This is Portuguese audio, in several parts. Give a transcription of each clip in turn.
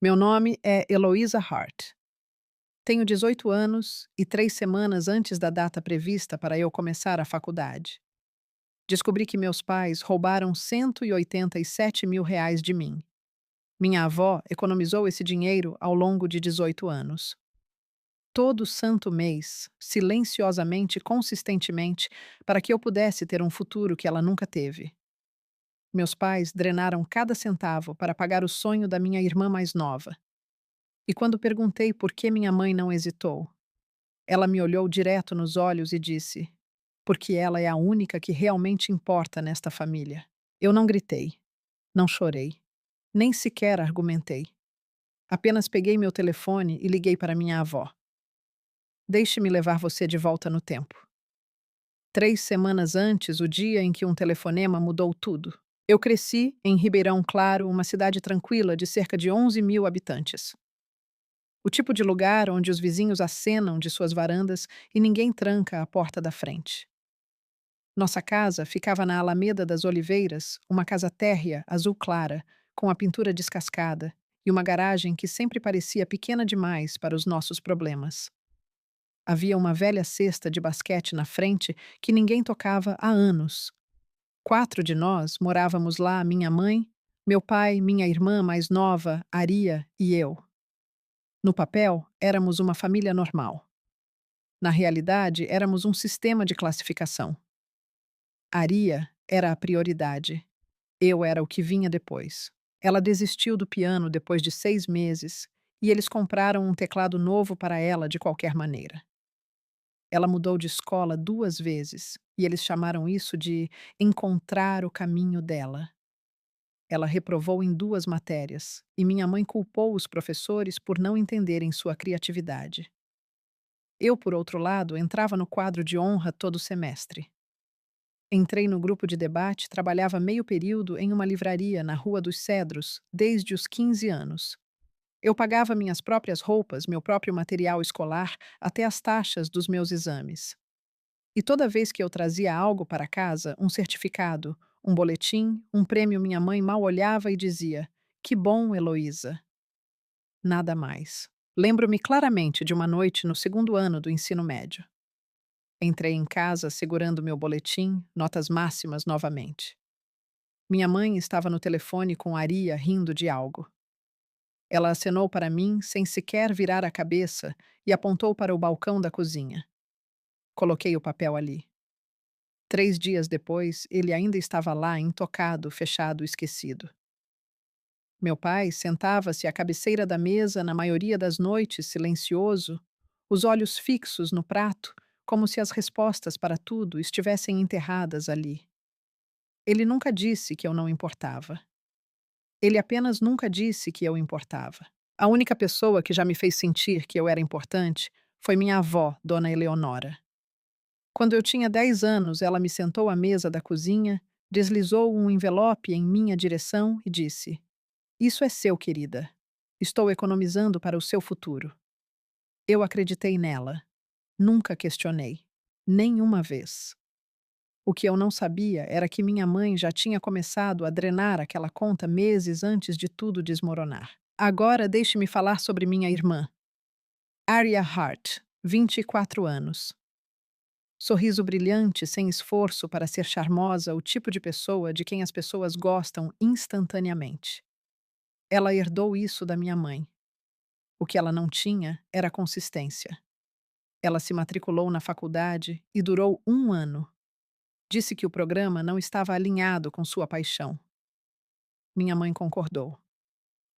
Meu nome é Eloísa Hart. Tenho 18 anos e 3 semanas antes da data prevista para eu começar a faculdade. Descobri que meus pais roubaram R$ 187 mil de mim. Minha avó economizou esse dinheiro ao longo de 18 anos. Todo santo mês, silenciosamente e consistentemente, para que eu pudesse ter um futuro que ela nunca teve. Meus pais drenaram cada centavo para pagar o sonho da minha irmã mais nova. E quando perguntei por que minha mãe não hesitou, ela me olhou direto nos olhos e disse: porque ela é a única que realmente importa nesta família. Eu não gritei, não chorei, nem sequer argumentei. Apenas peguei meu telefone e liguei para minha avó. Deixe-me levar você de volta no tempo. 3 semanas antes, o dia em que um telefonema mudou tudo. Eu cresci em Ribeirão Claro, uma cidade tranquila de cerca de 11 mil habitantes. O tipo de lugar onde os vizinhos acenam de suas varandas e ninguém tranca a porta da frente. Nossa casa ficava na Alameda das Oliveiras, uma casa térrea, azul clara, com a pintura descascada e uma garagem que sempre parecia pequena demais para os nossos problemas. Havia uma velha cesta de basquete na frente que ninguém tocava há anos. 4 de nós morávamos lá, minha mãe, meu pai, minha irmã mais nova, Aria, e eu. No papel, éramos uma família normal. Na realidade, éramos um sistema de classificação. Aria era a prioridade. Eu era o que vinha depois. Ela desistiu do piano depois de 6 meses e eles compraram um teclado novo para ela de qualquer maneira. Ela mudou de escola 2 vezes e eles chamaram isso de encontrar o caminho dela. Ela reprovou em 2 matérias e minha mãe culpou os professores por não entenderem sua criatividade. Eu, por outro lado, entrava no quadro de honra todo semestre. Entrei no grupo de debate, trabalhava meio período em uma livraria na Rua dos Cedros, desde os 15 anos. Eu pagava minhas próprias roupas, meu próprio material escolar, até as taxas dos meus exames. E toda vez que eu trazia algo para casa, um certificado, um boletim, um prêmio, minha mãe mal olhava e dizia: que bom, Heloísa. Nada mais. Lembro-me claramente de uma noite no segundo ano do ensino médio. Entrei em casa segurando meu boletim, notas máximas novamente. Minha mãe estava no telefone com Aria rindo de algo. Ela acenou para mim sem sequer virar a cabeça e apontou para o balcão da cozinha. Coloquei o papel ali. 3 dias depois, ele ainda estava lá, intocado, fechado, esquecido. Meu pai sentava-se à cabeceira da mesa na maioria das noites, silencioso, os olhos fixos no prato, como se as respostas para tudo estivessem enterradas ali. Ele nunca disse que eu não importava. Ele apenas nunca disse que eu importava. A única pessoa que já me fez sentir que eu era importante foi minha avó, Dona Eleonora. Quando eu tinha 10 anos, ela me sentou à mesa da cozinha, deslizou um envelope em minha direção e disse: isso é seu, querida. Estou economizando para o seu futuro. Eu acreditei nela. Nunca questionei. Nenhuma vez. O que eu não sabia era que minha mãe já tinha começado a drenar aquela conta meses antes de tudo desmoronar. Agora deixe-me falar sobre minha irmã, Aria Hart, 24 anos. Sorriso brilhante, sem esforço para ser charmosa, o tipo de pessoa de quem as pessoas gostam instantaneamente. Ela herdou isso da minha mãe. O que ela não tinha era consistência. Ela se matriculou na faculdade e durou um ano. Disse que o programa não estava alinhado com sua paixão. Minha mãe concordou.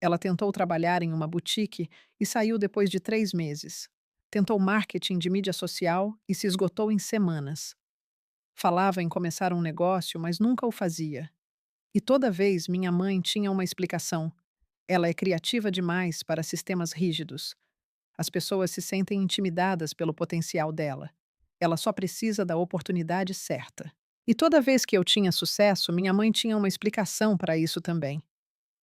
Ela tentou trabalhar em uma boutique e saiu depois de 3 meses. Tentou marketing de mídia social e se esgotou em semanas. Falava em começar um negócio, mas nunca o fazia. E toda vez minha mãe tinha uma explicação. Ela é criativa demais para sistemas rígidos. As pessoas se sentem intimidadas pelo potencial dela. Ela só precisa da oportunidade certa. E toda vez que eu tinha sucesso, minha mãe tinha uma explicação para isso também.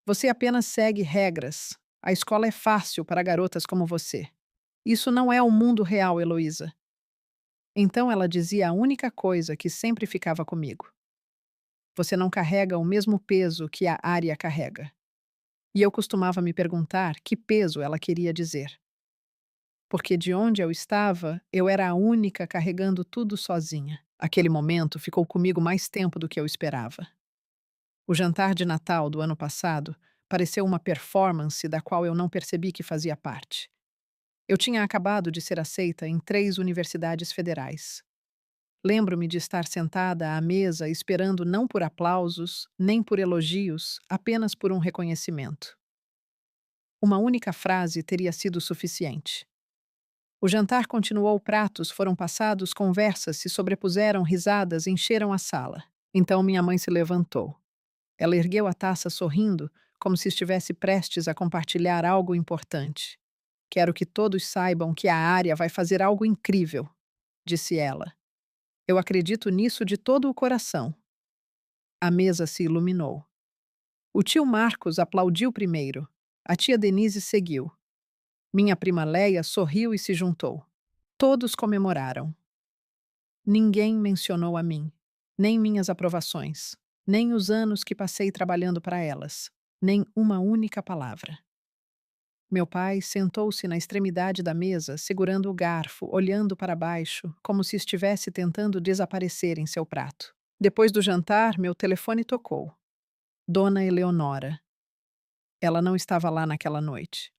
Você apenas segue regras. A escola é fácil para garotas como você. Isso não é o mundo real, Heloísa. Então ela dizia a única coisa que sempre ficava comigo. Você não carrega o mesmo peso que a Ária carrega. E eu costumava me perguntar que peso ela queria dizer. Porque de onde eu estava, eu era a única carregando tudo sozinha. Aquele momento ficou comigo mais tempo do que eu esperava. O jantar de Natal do ano passado pareceu uma performance da qual eu não percebi que fazia parte. Eu tinha acabado de ser aceita em 3 universidades federais. Lembro-me de estar sentada à mesa esperando não por aplausos, nem por elogios, apenas por um reconhecimento. Uma única frase teria sido suficiente. O jantar continuou, pratos foram passados, conversas se sobrepuseram, risadas encheram a sala. Então minha mãe se levantou. Ela ergueu a taça sorrindo, como se estivesse prestes a compartilhar algo importante. Quero que todos saibam que a área vai fazer algo incrível, disse ela. Eu acredito nisso de todo o coração. A mesa se iluminou. O tio Marcos aplaudiu primeiro. A tia Denise seguiu. Minha prima Leia sorriu e se juntou. Todos comemoraram. Ninguém mencionou a mim, nem minhas aprovações, nem os anos que passei trabalhando para elas, nem uma única palavra. Meu pai sentou-se na extremidade da mesa, segurando o garfo, olhando para baixo, como se estivesse tentando desaparecer em seu prato. Depois do jantar, meu telefone tocou. Dona Eleonora. Ela não estava lá naquela noite.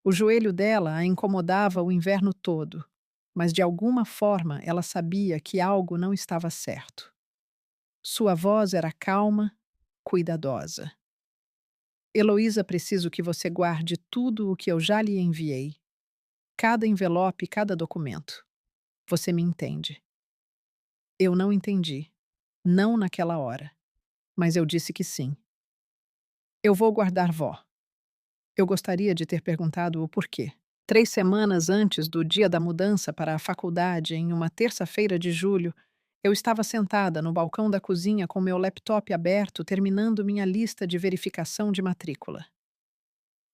O joelho dela a incomodava o inverno todo, mas de alguma forma ela sabia que algo não estava certo. Sua voz era calma, cuidadosa. Heloísa, preciso que você guarde tudo o que eu já lhe enviei. Cada envelope, cada documento. Você me entende? Eu não entendi. Não naquela hora. Mas eu disse que sim. Eu vou guardar, vó. Eu gostaria de ter perguntado o porquê. 3 semanas antes do dia da mudança para a faculdade, em uma terça-feira de julho, eu estava sentada no balcão da cozinha com meu laptop aberto, terminando minha lista de verificação de matrícula.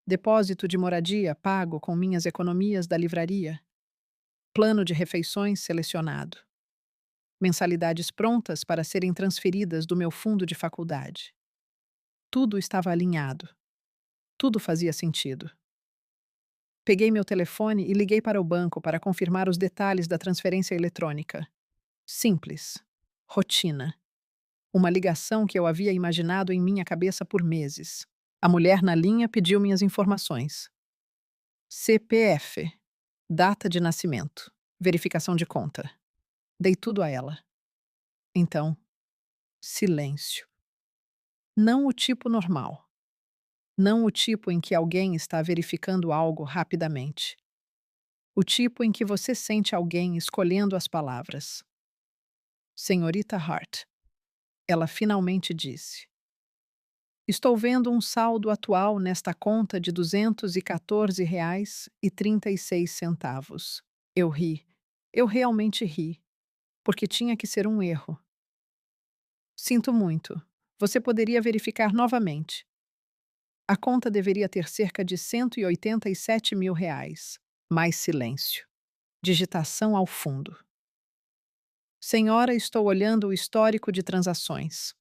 Depósito de moradia pago com minhas economias da livraria. Plano de refeições selecionado. Mensalidades prontas para serem transferidas do meu fundo de faculdade. Tudo estava alinhado. Tudo fazia sentido. Peguei meu telefone e liguei para o banco para confirmar os detalhes da transferência eletrônica. Simples. Rotina. Uma ligação que eu havia imaginado em minha cabeça por meses. A mulher na linha pediu minhas informações. CPF. Data de nascimento. Verificação de conta. Dei tudo a ela. Então, silêncio. Não o tipo normal. Não o tipo em que alguém está verificando algo rapidamente. O tipo em que você sente alguém escolhendo as palavras. Senhorita Hart. Ela finalmente disse. Estou vendo um saldo atual nesta conta de R$ 214,36. Eu ri. Eu realmente ri. Porque tinha que ser um erro. Sinto muito. Você poderia verificar novamente. A conta deveria ter cerca de R$ 187 mil. Mais silêncio. Digitação ao fundo. Senhora, estou olhando o histórico de transações.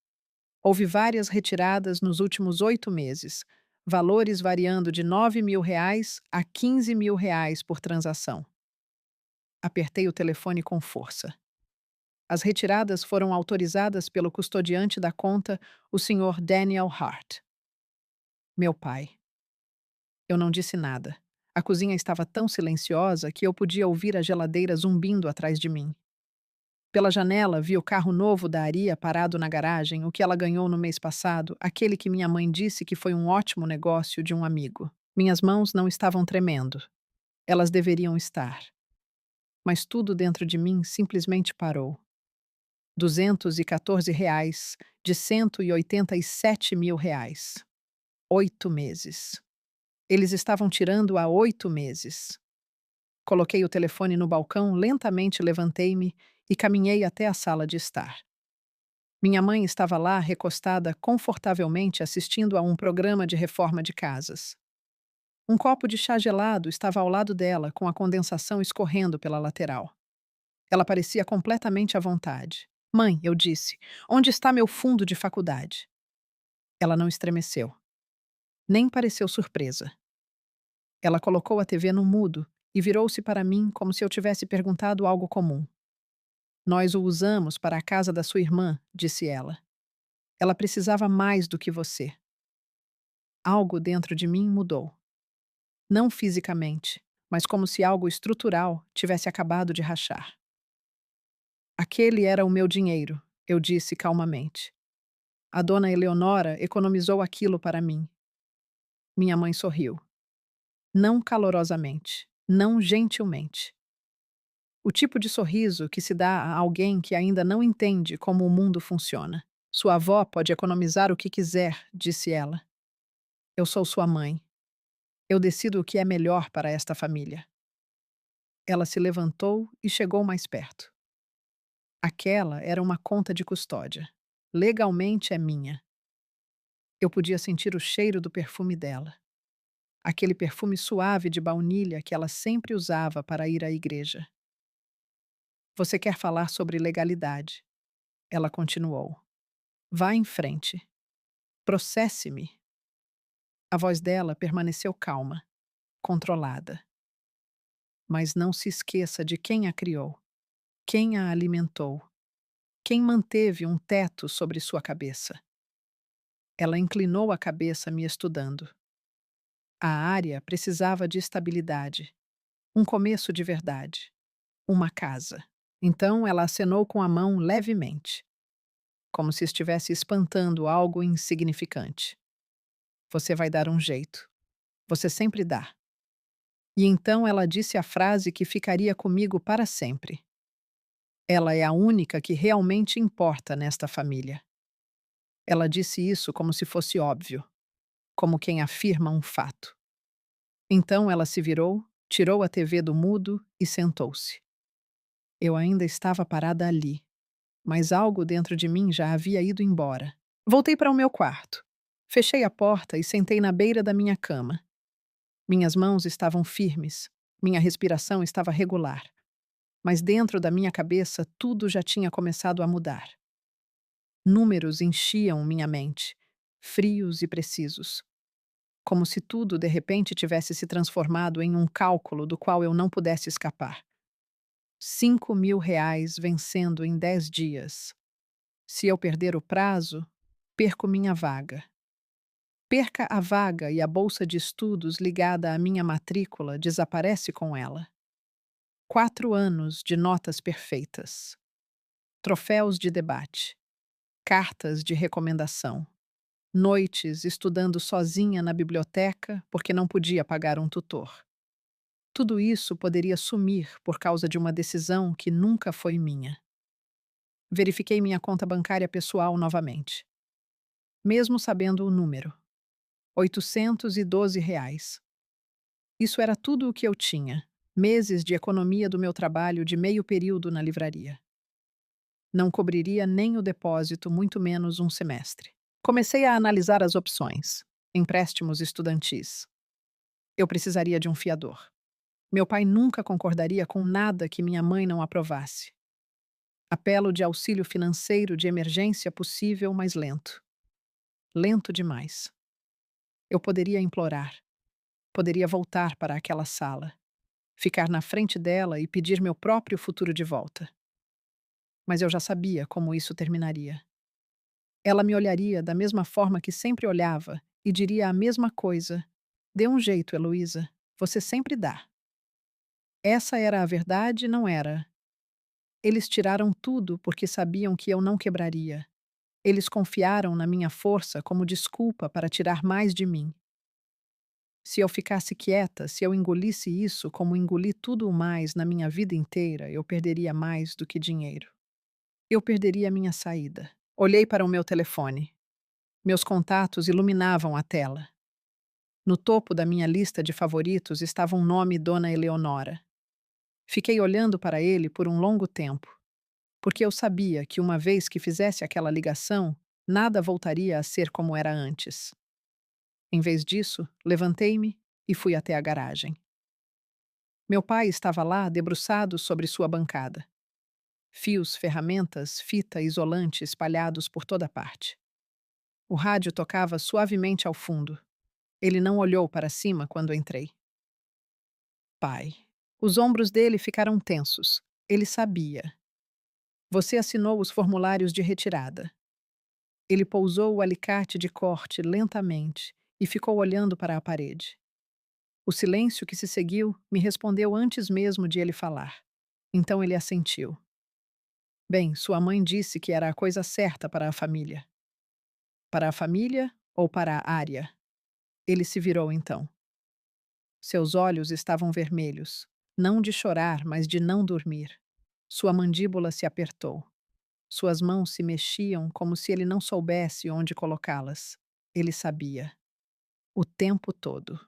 Houve várias retiradas nos últimos 8 meses, valores variando de R$ 9 mil a R$ 15 mil por transação. Apertei o telefone com força. As retiradas foram autorizadas pelo custodiante da conta, o Sr. Daniel Hart. Meu pai. Eu não disse nada. A cozinha estava tão silenciosa que eu podia ouvir a geladeira zumbindo atrás de mim. Pela janela, vi o carro novo da Aria parado na garagem, o que ela ganhou no mês passado, aquele que minha mãe disse que foi um ótimo negócio de um amigo. Minhas mãos não estavam tremendo. Elas deveriam estar. Mas tudo dentro de mim simplesmente parou. R$ 214 de R$ 187 mil. 8 meses. Eles estavam tirando há 8 meses. Coloquei o telefone no balcão, lentamente levantei-me e caminhei até a sala de estar. Minha mãe estava lá, recostada confortavelmente assistindo a um programa de reforma de casas. Um copo de chá gelado estava ao lado dela, com a condensação escorrendo pela lateral. Ela parecia completamente à vontade. Mãe, eu disse, onde está meu fundo de faculdade? Ela não estremeceu. Nem pareceu surpresa. Ela colocou a TV no mudo e virou-se para mim como se eu tivesse perguntado algo comum. Nós o usamos para a casa da sua irmã, disse ela. Ela precisava mais do que você. Algo dentro de mim mudou. Não fisicamente, mas como se algo estrutural tivesse acabado de rachar. Aquele era o meu dinheiro, eu disse calmamente. A dona Eleonora economizou aquilo para mim. Minha mãe sorriu. Não calorosamente, não gentilmente. O tipo de sorriso que se dá a alguém que ainda não entende como o mundo funciona. Sua avó pode economizar o que quiser, disse ela. Eu sou sua mãe. Eu decido o que é melhor para esta família. Ela se levantou e chegou mais perto. Aquela era uma conta de custódia. Legalmente é minha. Eu podia sentir o cheiro do perfume dela. Aquele perfume suave de baunilha que ela sempre usava para ir à igreja. Você quer falar sobre legalidade? Ela continuou. Vá em frente. Processe-me. A voz dela permaneceu calma, controlada. Mas não se esqueça de quem a criou, quem a alimentou, quem manteve um teto sobre sua cabeça. Ela inclinou a cabeça me estudando. A área precisava de estabilidade, um começo de verdade, uma casa. Então ela acenou com a mão levemente, como se estivesse espantando algo insignificante. Você vai dar um jeito. Você sempre dá. E então ela disse a frase que ficaria comigo para sempre. Ela é a única que realmente importa nesta família. Ela disse isso como se fosse óbvio, como quem afirma um fato. Então ela se virou, tirou a TV do mudo e sentou-se. Eu ainda estava parada ali, mas algo dentro de mim já havia ido embora. Voltei para o meu quarto. Fechei a porta e sentei na beira da minha cama. Minhas mãos estavam firmes, minha respiração estava regular. Mas dentro da minha cabeça tudo já tinha começado a mudar. Números enchiam minha mente, frios e precisos. Como se tudo de repente tivesse se transformado em um cálculo do qual eu não pudesse escapar. 5.000 reais vencendo em 10 dias. Se eu perder o prazo, perco minha vaga. Perca a vaga e a bolsa de estudos ligada à minha matrícula desaparece com ela. 4 anos de notas perfeitas. Troféus de debate. Cartas de recomendação. Noites estudando sozinha na biblioteca porque não podia pagar um tutor. Tudo isso poderia sumir por causa de uma decisão que nunca foi minha. Verifiquei minha conta bancária pessoal novamente. Mesmo sabendo o número. R$ 812. Isso era tudo o que eu tinha. Meses de economia do meu trabalho de meio período na livraria. Não cobriria nem o depósito, muito menos um semestre. Comecei a analisar as opções. Empréstimos estudantis. Eu precisaria de um fiador. Meu pai nunca concordaria com nada que minha mãe não aprovasse. Apelo de auxílio financeiro de emergência possível, mas lento. Lento demais. Eu poderia implorar. Poderia voltar para aquela sala. Ficar na frente dela e pedir meu próprio futuro de volta. Mas eu já sabia como isso terminaria. Ela me olharia da mesma forma que sempre olhava e diria a mesma coisa. Dê um jeito, Heloísa. Você sempre dá. Essa era a verdade, não era? Eles tiraram tudo porque sabiam que eu não quebraria. Eles confiaram na minha força como desculpa para tirar mais de mim. Se eu ficasse quieta, se eu engolisse isso como engoli tudo o mais na minha vida inteira, eu perderia mais do que dinheiro. Eu perderia minha saída. Olhei para o meu telefone. Meus contatos iluminavam a tela. No topo da minha lista de favoritos estava um nome Dona Eleonora. Fiquei olhando para ele por um longo tempo, porque eu sabia que uma vez que fizesse aquela ligação, nada voltaria a ser como era antes. Em vez disso, levantei-me e fui até a garagem. Meu pai estava lá debruçado sobre sua bancada. Fios, ferramentas, fita isolante espalhados por toda parte. O rádio tocava suavemente ao fundo. Ele não olhou para cima quando entrei. Pai. Os ombros dele ficaram tensos. Ele sabia. Você assinou os formulários de retirada. Ele pousou o alicate de corte lentamente e ficou olhando para a parede. O silêncio que se seguiu me respondeu antes mesmo de ele falar. Então ele assentiu. Bem, sua mãe disse que era a coisa certa para a família. Para a família ou para a área? Ele se virou então. Seus olhos estavam vermelhos, não de chorar, mas de não dormir. Sua mandíbula se apertou. Suas mãos se mexiam como se ele não soubesse onde colocá-las. Ele sabia. O tempo todo.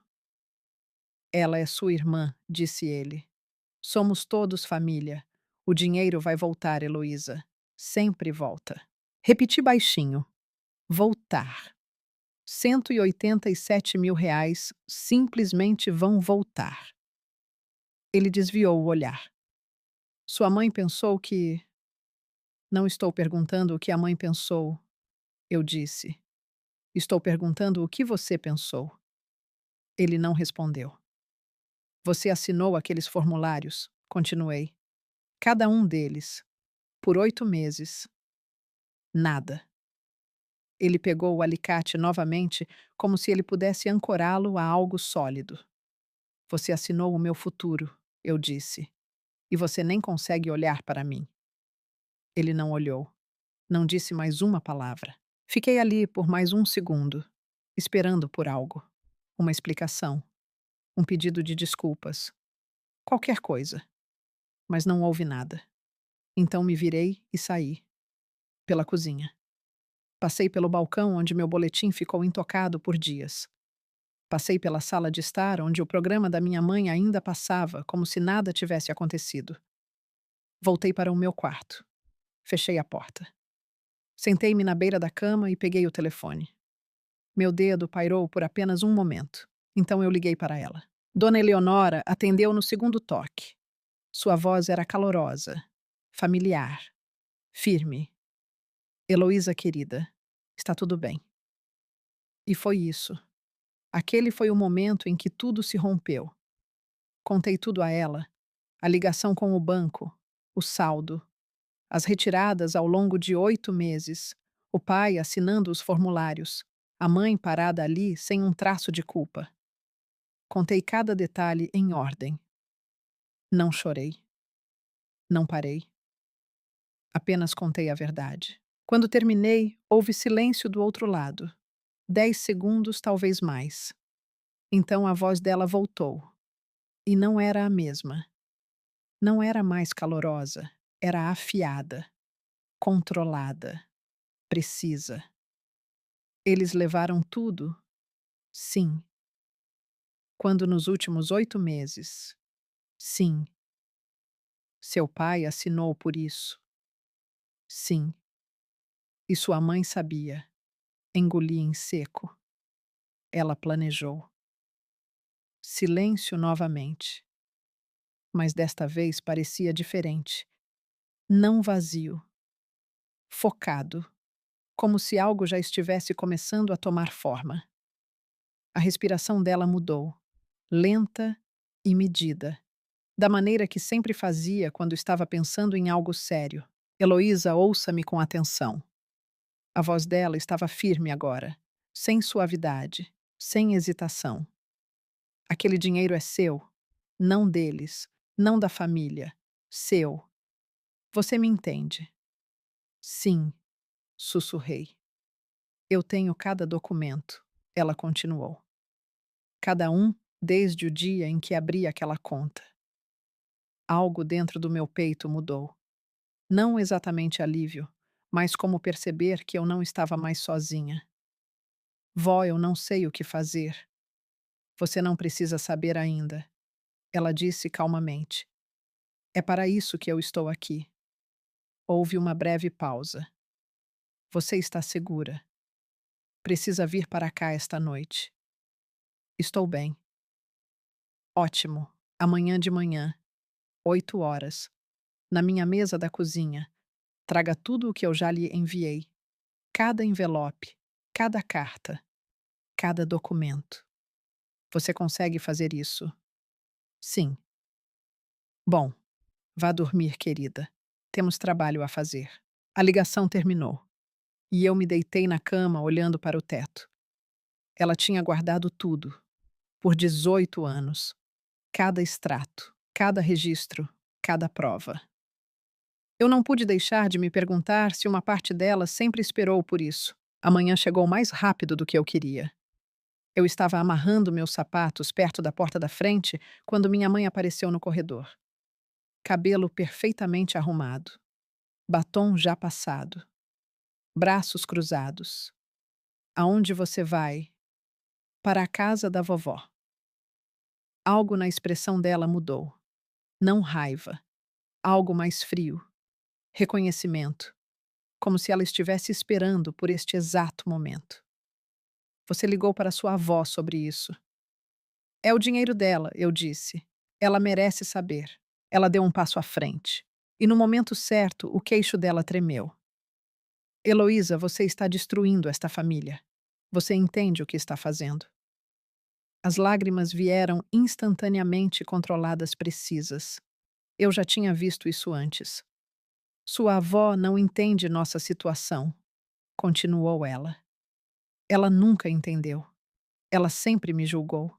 Ela é sua irmã, disse ele. Somos todos família. O dinheiro vai voltar, Heloísa. Sempre volta. Repeti baixinho. Voltar. 187 mil reais simplesmente vão voltar. Ele desviou o olhar. Sua mãe pensou que. Não estou perguntando o que a mãe pensou, eu disse. Estou perguntando o que você pensou. Ele não respondeu. Você assinou aqueles formulários, continuei. Cada um deles. Por 8 meses. Nada. Ele pegou o alicate novamente, como se ele pudesse ancorá-lo a algo sólido. Você assinou o meu futuro, eu disse. E você nem consegue olhar para mim. Ele não olhou. Não disse mais uma palavra. Fiquei ali por mais um segundo, esperando por algo. Uma explicação. Um pedido de desculpas. Qualquer coisa. Mas não houve nada. Então me virei e saí. Pela cozinha. Passei pelo balcão onde meu boletim ficou intocado por dias. Passei pela sala de estar onde o programa da minha mãe ainda passava, como se nada tivesse acontecido. Voltei para o meu quarto. Fechei a porta. Sentei-me na beira da cama e peguei o telefone. Meu dedo pairou por apenas um momento. Então eu liguei para ela. Dona Eleonora atendeu no segundo toque. Sua voz era calorosa, familiar, firme. Heloísa querida, está tudo bem. E foi isso. Aquele foi o momento em que tudo se rompeu. Contei tudo a ela. A ligação com o banco, o saldo, as retiradas ao longo de 8 meses, o pai assinando os formulários, a mãe parada ali sem um traço de culpa. Contei cada detalhe em ordem. Não chorei. Não parei. Apenas contei a verdade. Quando terminei, houve silêncio do outro lado. 10 segundos, talvez mais. Então a voz dela voltou. E não era a mesma. Não era mais calorosa. Era afiada, controlada, precisa. Eles levaram tudo? Sim. Quando nos últimos 8 meses? Sim. Seu pai assinou por isso? Sim. E sua mãe sabia. Engoli em seco. Ela planejou. Silêncio novamente. Mas desta vez parecia diferente. Não vazio. Focado. Como se algo já estivesse começando a tomar forma. A respiração dela mudou. Lenta e medida. Da maneira que sempre fazia quando estava pensando em algo sério. Heloísa, ouça-me com atenção. A voz dela estava firme agora. Sem suavidade. Sem hesitação. Aquele dinheiro é seu. Não deles. Não da família. Seu. Você me entende? Sim, sussurrei. Eu tenho cada documento, ela continuou. Cada um desde o dia em que abri aquela conta. Algo dentro do meu peito mudou. Não exatamente alívio, mas como perceber que eu não estava mais sozinha. Vó, eu não sei o que fazer. Você não precisa saber ainda, ela disse calmamente. É para isso que eu estou aqui. Houve uma breve pausa. Você está segura. Precisa vir para cá esta noite. Estou bem. Ótimo. Amanhã de manhã, 8 horas, na minha mesa da cozinha. Traga tudo o que eu já lhe enviei. Cada envelope, cada carta, cada documento. Você consegue fazer isso? Sim. Bom, vá dormir, querida. Temos trabalho a fazer. A ligação terminou e eu me deitei na cama olhando para o teto. Ela tinha guardado tudo, por 18 anos. Cada extrato, cada registro, cada prova. Eu não pude deixar de me perguntar se uma parte dela sempre esperou por isso. Amanhã chegou mais rápido do que eu queria. Eu estava amarrando meus sapatos perto da porta da frente quando minha mãe apareceu no corredor. Cabelo perfeitamente arrumado, batom já passado, braços cruzados. Aonde você vai? Para a casa da vovó. Algo na expressão dela mudou. Não raiva, algo mais frio. Reconhecimento, como se ela estivesse esperando por este exato momento. Você ligou para sua avó sobre isso. É o dinheiro dela, eu disse. Ela merece saber. Ela deu um passo à frente. E no momento certo, o queixo dela tremeu. Heloísa, você está destruindo esta família. Você entende o que está fazendo. As lágrimas vieram instantaneamente controladas precisas. Eu já tinha visto isso antes. Sua avó não entende nossa situação, continuou ela. Ela nunca entendeu. Ela sempre me julgou.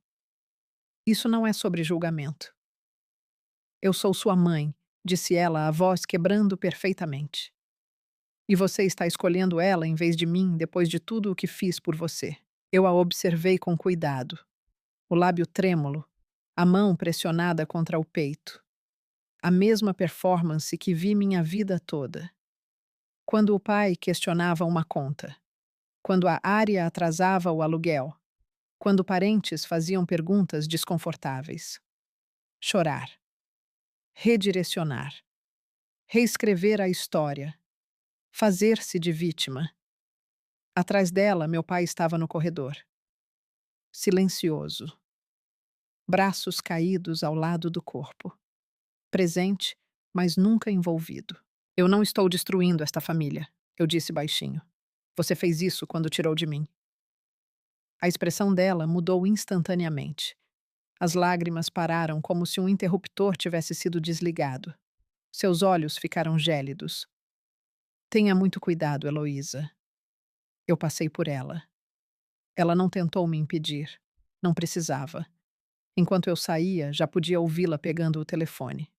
Isso não é sobre julgamento. Eu sou sua mãe, disse ela, a voz quebrando perfeitamente. E você está escolhendo ela em vez de mim depois de tudo o que fiz por você. Eu a observei com cuidado. O lábio trêmulo, a mão pressionada contra o peito. A mesma performance que vi minha vida toda. Quando o pai questionava uma conta. Quando a área atrasava o aluguel. Quando parentes faziam perguntas desconfortáveis. Chorar. Redirecionar. Reescrever a história. Fazer-se de vítima. Atrás dela, meu pai estava no corredor. Silencioso. Braços caídos ao lado do corpo. Presente, mas nunca envolvido. Eu não estou destruindo esta família, eu disse baixinho. Você fez isso quando tirou de mim. A expressão dela mudou instantaneamente. As lágrimas pararam como se um interruptor tivesse sido desligado. Seus olhos ficaram gélidos. Tenha muito cuidado, Heloísa. Eu passei por ela. Ela não tentou me impedir. Não precisava. Enquanto eu saía, já podia ouvi-la pegando o telefone.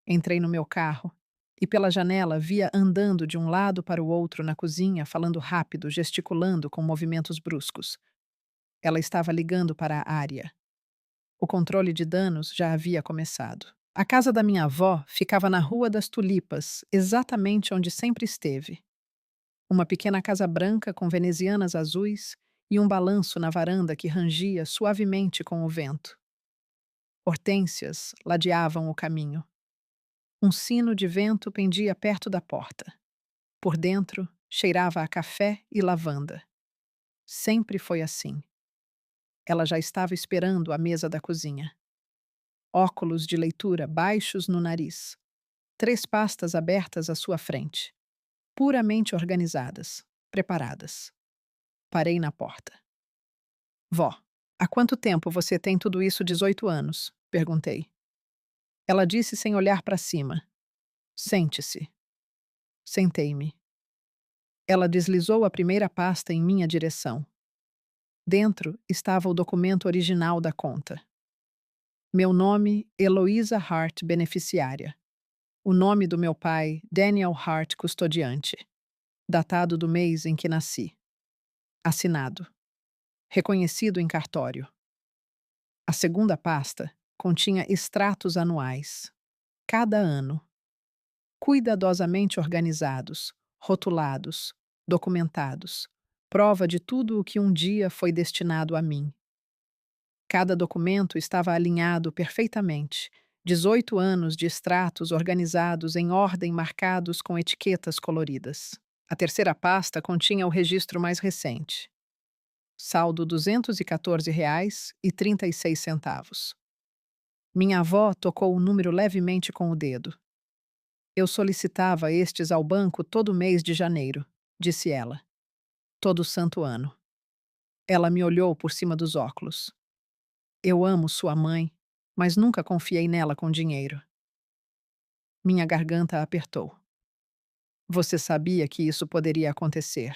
Entrei no meu carro e pela janela via andando de um lado para o outro na cozinha, falando rápido, gesticulando com movimentos bruscos. Ela estava ligando para a área. O controle de danos já havia começado. A casa da minha avó ficava na Rua das Tulipas, exatamente onde sempre esteve. Uma pequena casa branca com venezianas azuis e um balanço na varanda que rangia suavemente com o vento. Hortênsias ladeavam o caminho. Um sino de vento pendia perto da porta. Por dentro, cheirava a café e lavanda. Sempre foi assim. Ela já estava esperando à mesa da cozinha. Óculos de leitura baixos no nariz. 3 pastas abertas à sua frente. Puramente organizadas, preparadas. Parei na porta. Vó, há quanto tempo você tem tudo isso 18 anos? Perguntei. Ela disse sem olhar para cima. Sente-se. Sentei-me. Ela deslizou a primeira pasta em minha direção. Dentro estava o documento original da conta. Meu nome, Heloísa Hart, beneficiária. O nome do meu pai, Daniel Hart, custodiante. Datado do mês em que nasci. Assinado. Reconhecido em cartório. A segunda pasta continha extratos anuais. Cada ano. Cuidadosamente organizados, rotulados, documentados. Prova de tudo o que um dia foi destinado a mim. Cada documento estava alinhado perfeitamente. 18 anos de extratos organizados em ordem marcados com etiquetas coloridas. A terceira pasta continha o registro mais recente. Saldo R$ 214,36. Minha avó tocou o número levemente com o dedo. Eu solicitava estes ao banco todo mês de janeiro, disse ela. Todo santo ano. Ela me olhou por cima dos óculos. Eu amo sua mãe, mas nunca confiei nela com dinheiro. Minha garganta apertou. Você sabia que isso poderia acontecer?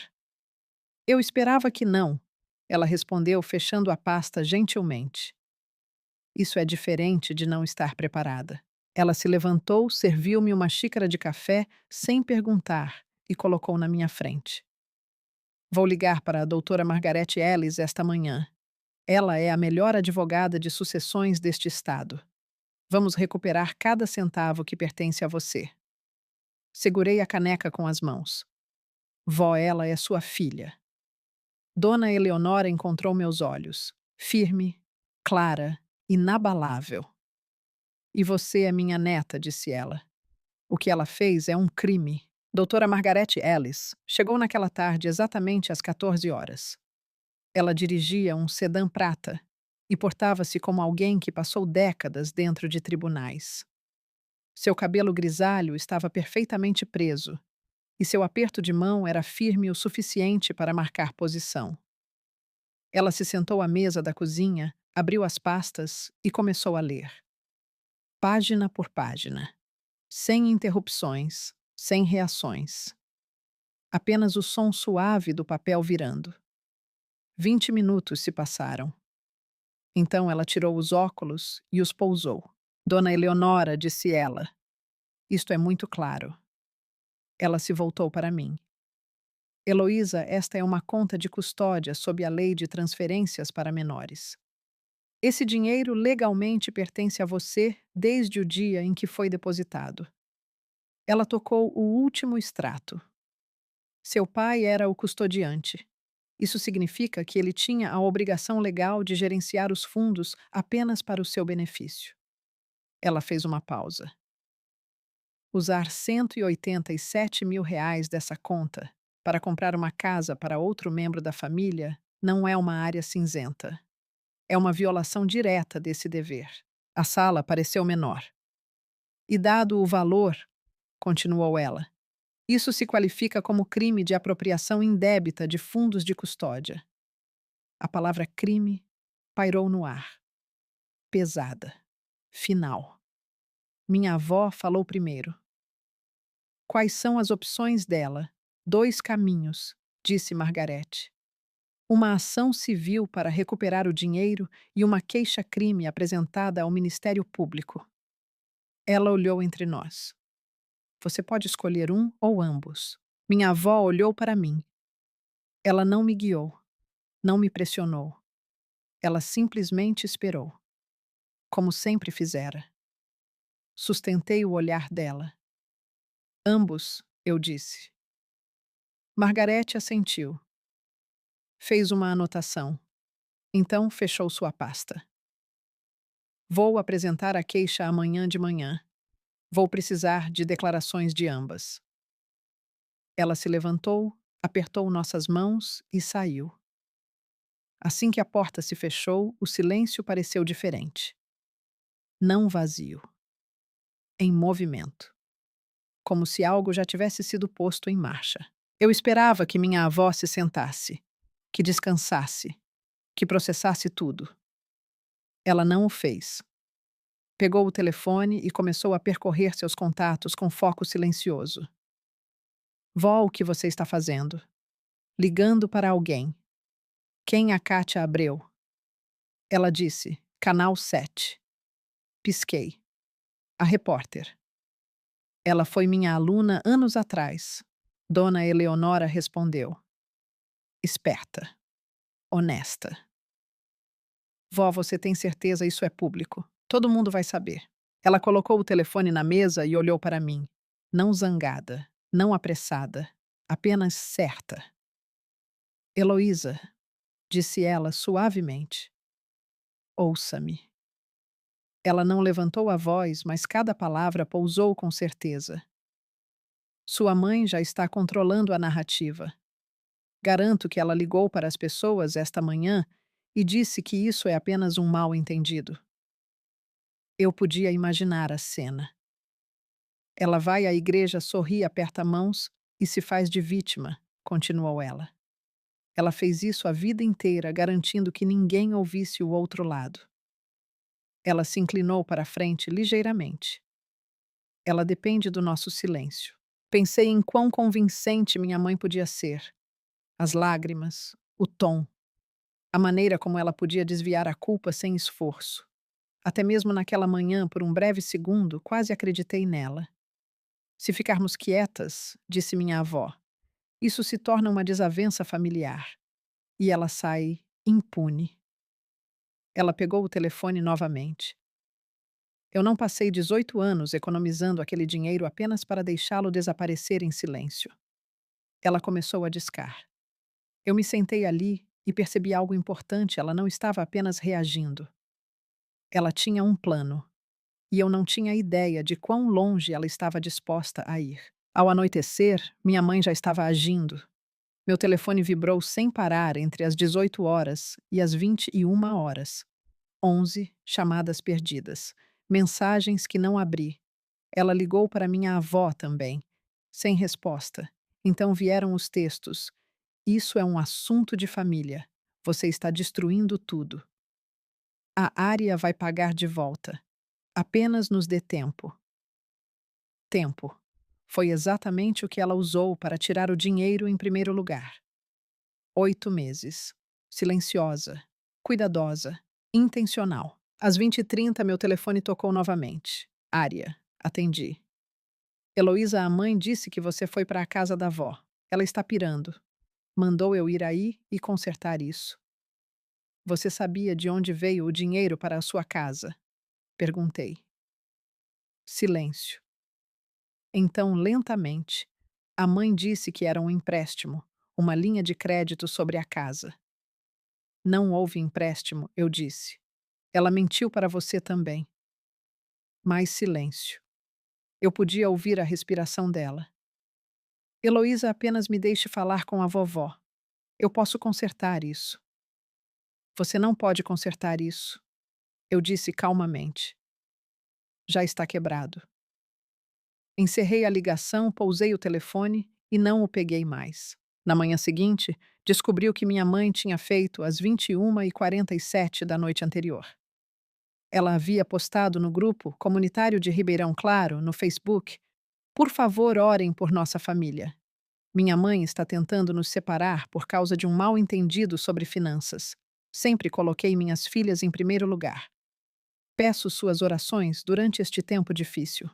Eu esperava que não, ela respondeu, fechando a pasta gentilmente. Isso é diferente de não estar preparada. Ela se levantou, serviu-me uma xícara de café sem perguntar e colocou na minha frente. Vou ligar para a doutora Margarete Ellis esta manhã. Ela é a melhor advogada de sucessões deste estado. Vamos recuperar cada centavo que pertence a você. Segurei a caneca com as mãos. Vó, ela é sua filha. Dona Eleonora encontrou meus olhos, firme, clara, inabalável. E você é minha neta, disse ela. O que ela fez é um crime. Doutora Margarete Ellis chegou naquela tarde exatamente às 14 horas. Ela dirigia um sedã prata e portava-se como alguém que passou décadas dentro de tribunais. Seu cabelo grisalho estava perfeitamente preso e seu aperto de mão era firme o suficiente para marcar posição. Ela se sentou à mesa da cozinha, abriu as pastas e começou a ler. Página por página. Sem interrupções, sem reações. Apenas o som suave do papel virando. 20 minutos se passaram. Então ela tirou os óculos e os pousou. Dona Eleonora, disse ela. Isto é muito claro. Ela se voltou para mim. Heloísa, esta é uma conta de custódia sob a lei de transferências para menores. Esse dinheiro legalmente pertence a você desde o dia em que foi depositado. Ela tocou o último extrato. Seu pai era o custodiante. Isso significa que ele tinha a obrigação legal de gerenciar os fundos apenas para o seu benefício. Ela fez uma pausa. Usar 187 mil reais dessa conta para comprar uma casa para outro membro da família não é uma área cinzenta. É uma violação direta desse dever. A sala pareceu menor. E dado o valor, continuou ela, isso se qualifica como crime de apropriação indébita de fundos de custódia. A palavra crime pairou no ar. Pesada. Final. Minha avó falou primeiro. Quais são as opções dela? 2 caminhos, disse Margarete. Uma ação civil para recuperar o dinheiro e uma queixa-crime apresentada ao Ministério Público. Ela olhou entre nós. Você pode escolher um ou ambos. Minha avó olhou para mim. Ela não me guiou, não me pressionou. Ela simplesmente esperou, como sempre fizera. Sustentei o olhar dela. Ambos, eu disse. Margarete assentiu. Fez uma anotação. Então fechou sua pasta. Vou apresentar a queixa amanhã de manhã. Vou precisar de declarações de ambas. Ela se levantou, apertou nossas mãos e saiu. Assim que a porta se fechou, o silêncio pareceu diferente. Não vazio. Em movimento. Como se algo já tivesse sido posto em marcha. Eu esperava que minha avó se sentasse, que descansasse, que processasse tudo. Ela não o fez. Pegou o telefone e começou a percorrer seus contatos com foco silencioso. Vó, o que você está fazendo? Ligando para alguém. Quem a Kátia Abreu? Ela disse, Canal 7. Pisquei. A repórter. Ela foi minha aluna anos atrás. Dona Eleonora respondeu. Esperta. Honesta. Vó, você tem certeza isso é público? Todo mundo vai saber. Ela colocou o telefone na mesa e olhou para mim. Não zangada, não apressada, apenas certa. Heloísa, disse ela suavemente. Ouça-me. Ela não levantou a voz, mas cada palavra pousou com certeza. Sua mãe já está controlando a narrativa. Garanto que ela ligou para as pessoas esta manhã e disse que isso é apenas um mal-entendido. Eu podia imaginar a cena. Ela vai à igreja, sorri, aperta mãos e se faz de vítima, continuou ela. Ela fez isso a vida inteira, garantindo que ninguém ouvisse o outro lado. Ela se inclinou para a frente ligeiramente. Ela depende do nosso silêncio. Pensei em quão convincente minha mãe podia ser. As lágrimas, o tom, a maneira como ela podia desviar a culpa sem esforço. Até mesmo naquela manhã, por um breve segundo, quase acreditei nela. Se ficarmos quietas, disse minha avó, isso se torna uma desavença familiar. E ela sai impune. Ela pegou o telefone novamente. Eu não passei 18 anos economizando aquele dinheiro apenas para deixá-lo desaparecer em silêncio. Ela começou a discar. Eu me sentei ali e percebi algo importante, ela não estava apenas reagindo. Ela tinha um plano, e eu não tinha ideia de quão longe ela estava disposta a ir. Ao anoitecer, minha mãe já estava agindo. Meu telefone vibrou sem parar entre as 18 horas e as 21 horas. 11 chamadas perdidas. Mensagens que não abri. Ela ligou para minha avó também. Sem resposta. Então vieram os textos. Isso é um assunto de família. Você está destruindo tudo. A área vai pagar de volta. Apenas nos dê tempo. Tempo. Foi exatamente o que ela usou para tirar o dinheiro em primeiro lugar. 8 meses. Silenciosa, cuidadosa, intencional. Às 20h30, meu telefone tocou novamente. Área. Atendi. Heloísa, a mãe disse que você foi para a casa da avó. Ela está pirando. Mandou eu ir aí e consertar isso. Você sabia de onde veio o dinheiro para a sua casa? Perguntei. Silêncio. Então, lentamente, a mãe disse que era um empréstimo, uma linha de crédito sobre a casa. Não houve empréstimo, eu disse. Ela mentiu para você também. Mais silêncio. Eu podia ouvir a respiração dela. Heloísa, apenas me deixe falar com a vovó. Eu posso consertar isso. Você não pode consertar isso. Eu disse calmamente. Já está quebrado. Encerrei a ligação, pousei o telefone e não o peguei mais. Na manhã seguinte, descobri o que minha mãe tinha feito às 21h47 da noite anterior. Ela havia postado no grupo comunitário de Ribeirão Claro, no Facebook: por favor, orem por nossa família. Minha mãe está tentando nos separar por causa de um mal-entendido sobre finanças. Sempre coloquei minhas filhas em primeiro lugar. Peço suas orações durante este tempo difícil.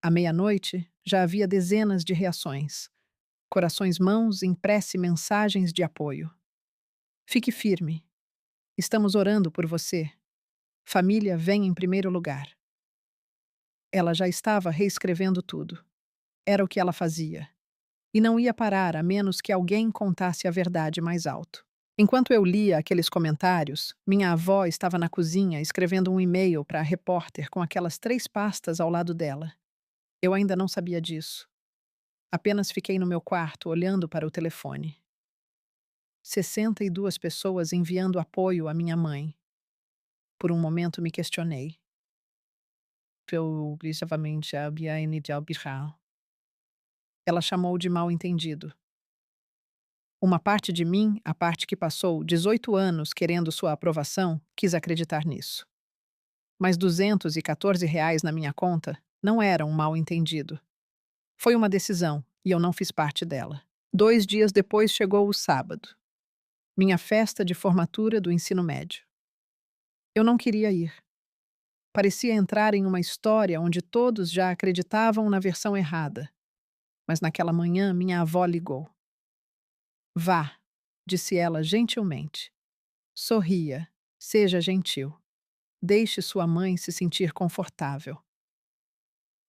À meia-noite, já havia dezenas de reações. Corações mãos em prece mensagens de apoio. Fique firme. Estamos orando por você. Família vem em primeiro lugar. Ela já estava reescrevendo tudo. Era o que ela fazia. E não ia parar a menos que alguém contasse a verdade mais alto. Enquanto eu lia aqueles comentários, minha avó estava na cozinha escrevendo um e-mail para a repórter com aquelas 3 pastas ao lado dela. Eu ainda não sabia disso. Apenas fiquei no meu quarto olhando para o telefone. 62 pessoas enviando apoio à minha mãe. Por um momento me questionei. Ela chamou de mal-entendido. Uma parte de mim, a parte que passou 18 anos querendo sua aprovação, quis acreditar nisso. Mas R$ 214 na minha conta não era um mal-entendido. Foi uma decisão, e eu não fiz parte dela. 2 dias depois chegou o sábado. Minha festa de formatura do ensino médio. Eu não queria ir. Parecia entrar em uma história onde todos já acreditavam na versão errada. Mas naquela manhã minha avó ligou. Vá, disse ela gentilmente. Sorria, seja gentil. Deixe sua mãe se sentir confortável.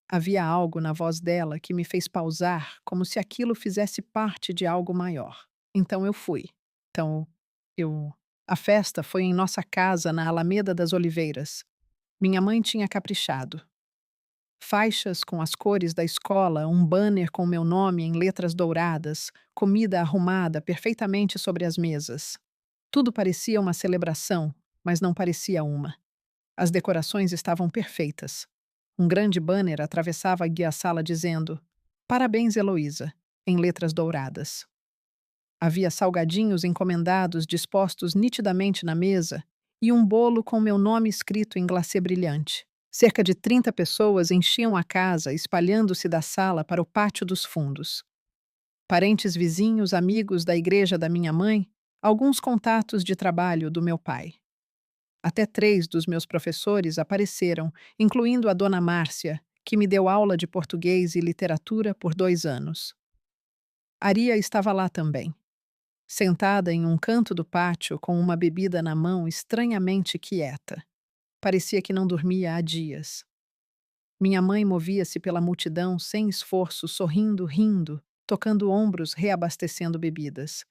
Havia algo na voz dela que me fez pausar, como se aquilo fizesse parte de algo maior. Então eu fui. Então eu. A festa foi em nossa casa na Alameda das Oliveiras. Minha mãe tinha caprichado. Faixas com as cores da escola, um banner com meu nome em letras douradas, comida arrumada perfeitamente sobre as mesas. Tudo parecia uma celebração, mas não parecia uma. As decorações estavam perfeitas. Um grande banner atravessava a sala dizendo: Parabéns, Heloísa, em letras douradas. Havia salgadinhos encomendados dispostos nitidamente na mesa e um bolo com meu nome escrito em glacê brilhante. Cerca de 30 pessoas enchiam a casa, espalhando-se da sala para o pátio dos fundos. Parentes vizinhos, amigos da igreja da minha mãe, alguns contatos de trabalho do meu pai. Até 3 dos meus professores apareceram, incluindo a dona Márcia, que me deu aula de português e literatura por 2 anos. Aria estava lá também, sentada em um canto do pátio com uma bebida na mão, estranhamente quieta. Parecia que não dormia há dias. Minha mãe movia-se pela multidão sem esforço, sorrindo, rindo, tocando ombros, reabastecendo bebidas.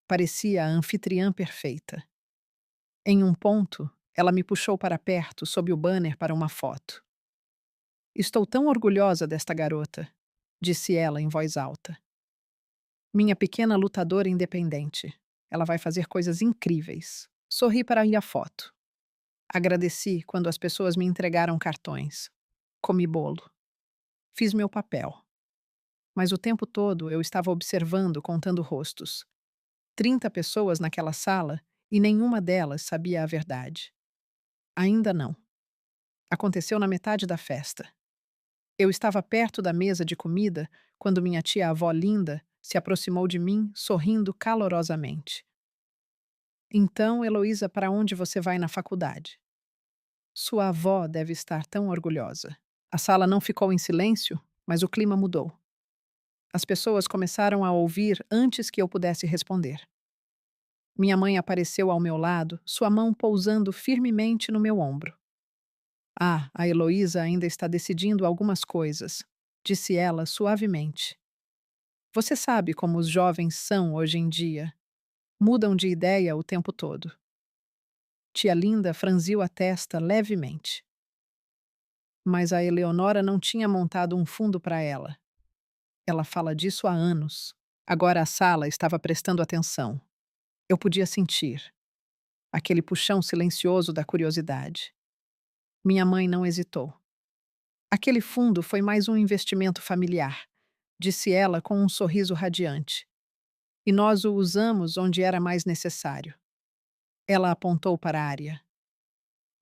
Parecia a anfitriã perfeita. Em um ponto, ela me puxou para perto, sob o banner, para uma foto. Estou tão orgulhosa desta garota, disse ela em voz alta. Minha pequena lutadora independente. Ela vai fazer coisas incríveis. Sorri para ir à foto. Agradeci quando as pessoas me entregaram cartões. Comi bolo. Fiz meu papel. Mas o tempo todo eu estava observando, contando rostos. 30 pessoas naquela sala e nenhuma delas sabia a verdade. Ainda não. Aconteceu na metade da festa. Eu estava perto da mesa de comida quando minha tia-avó Linda se aproximou de mim, sorrindo calorosamente. Então, Heloísa, para onde você vai na faculdade? Sua avó deve estar tão orgulhosa. A sala não ficou em silêncio, mas o clima mudou. As pessoas começaram a ouvir antes que eu pudesse responder. Minha mãe apareceu ao meu lado, sua mão pousando firmemente no meu ombro. Ah, a Heloísa ainda está decidindo algumas coisas, disse ela suavemente. Você sabe como os jovens são hoje em dia. Mudam de ideia o tempo todo. Tia Linda franziu a testa levemente. Mas a Eleonora não tinha montado um fundo para ela. Ela fala disso há anos. Agora a sala estava prestando atenção. Eu podia sentir aquele puxão silencioso da curiosidade. Minha mãe não hesitou. Aquele fundo foi mais um investimento familiar, disse ela com um sorriso radiante. E nós o usamos onde era mais necessário. Ela apontou para a área.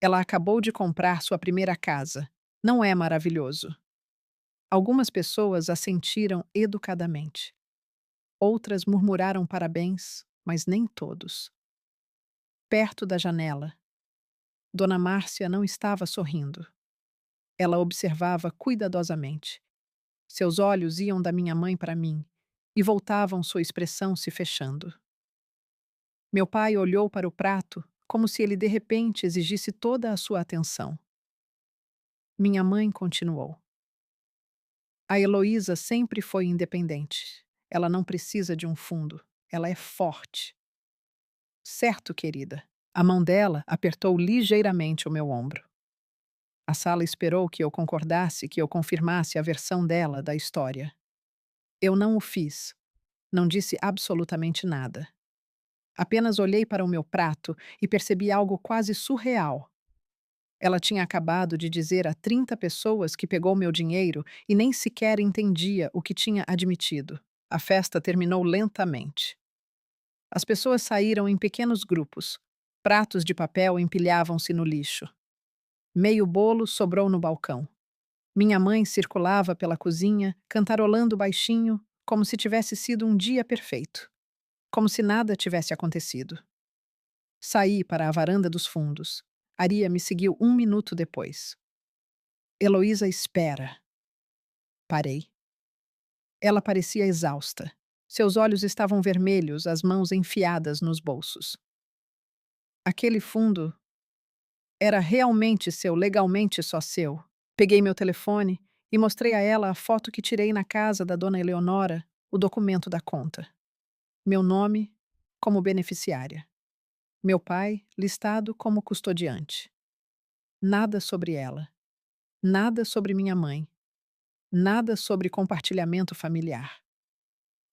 Ela acabou de comprar sua primeira casa. Não é maravilhoso? Algumas pessoas assentiram educadamente. Outras murmuraram parabéns, mas nem todos. Perto da janela, Dona Márcia não estava sorrindo. Ela observava cuidadosamente. Seus olhos iam da minha mãe para mim e voltavam, sua expressão se fechando. Meu pai olhou para o prato como se ele de repente exigisse toda a sua atenção. Minha mãe continuou. A Heloísa sempre foi independente. Ela não precisa de um fundo. Ela é forte. Certo, querida. A mão dela apertou ligeiramente o meu ombro. A sala esperou que eu concordasse, que eu confirmasse a versão dela da história. Eu não o fiz. Não disse absolutamente nada. Apenas olhei para o meu prato e percebi algo quase surreal. Ela tinha acabado de dizer a 30 pessoas que pegou meu dinheiro e nem sequer entendia o que tinha admitido. A festa terminou lentamente. As pessoas saíram em pequenos grupos. Pratos de papel empilhavam-se no lixo. Meio bolo sobrou no balcão. Minha mãe circulava pela cozinha, cantarolando baixinho, como se tivesse sido um dia perfeito. Como se nada tivesse acontecido. Saí para a varanda dos fundos. Aria me seguiu 1 minuto depois. Heloísa, espera. Parei. Ela parecia exausta. Seus olhos estavam vermelhos, as mãos enfiadas nos bolsos. Aquele fundo era realmente seu, legalmente só seu. Peguei meu telefone e mostrei a ela a foto que tirei na casa da dona Eleonora, o documento da conta. Meu nome como beneficiária. Meu pai listado como custodiante. Nada sobre ela. Nada sobre minha mãe. Nada sobre compartilhamento familiar.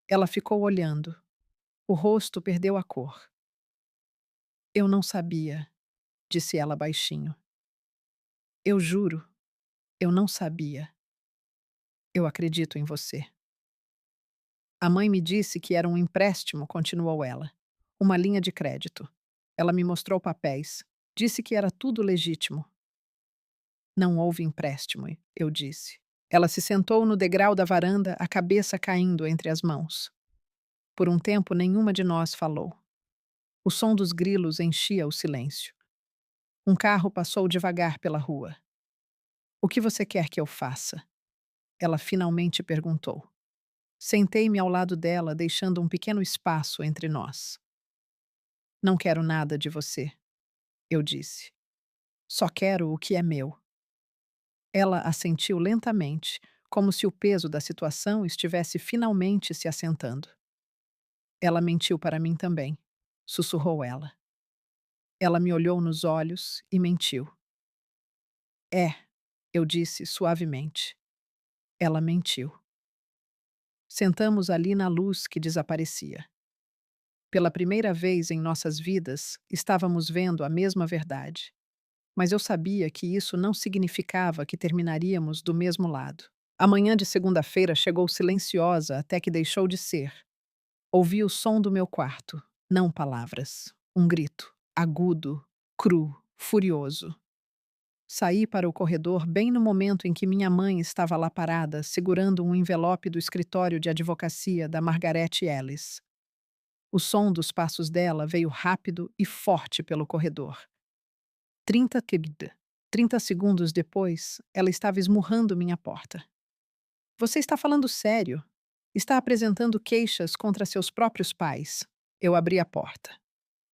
Ela ficou olhando. O rosto perdeu a cor. Eu não sabia, disse ela baixinho. Eu juro, eu não sabia. Eu acredito em você. A mãe me disse que era um empréstimo, continuou ela. Uma linha de crédito. Ela me mostrou papéis. Disse que era tudo legítimo. Não houve empréstimo, eu disse. Ela se sentou no degrau da varanda, a cabeça caindo entre as mãos. Por um tempo, nenhuma de nós falou. O som dos grilos enchia o silêncio. Um carro passou devagar pela rua. O que você quer que eu faça? Ela finalmente perguntou. Sentei-me ao lado dela, deixando um pequeno espaço entre nós. Não quero nada de você, eu disse. Só quero o que é meu. Ela assentiu lentamente, como se o peso da situação estivesse finalmente se assentando. Ela mentiu para mim também, sussurrou ela. Ela me olhou nos olhos e mentiu. É, eu disse suavemente. Ela mentiu. Sentamos ali na luz que desaparecia. Pela primeira vez em nossas vidas, estávamos vendo a mesma verdade. Mas eu sabia que isso não significava que terminaríamos do mesmo lado. A manhã de segunda-feira chegou silenciosa até que deixou de ser. Ouvi o som do meu quarto, não palavras. Um grito, agudo, cru, furioso. Saí para o corredor bem no momento em que minha mãe estava lá parada, segurando um envelope do escritório de advocacia da Margaret Ellis. O som dos passos dela veio rápido e forte pelo corredor. 30 segundos depois, ela estava esmurrando minha porta. Você está falando sério? Está apresentando queixas contra seus próprios pais. Eu abri a porta.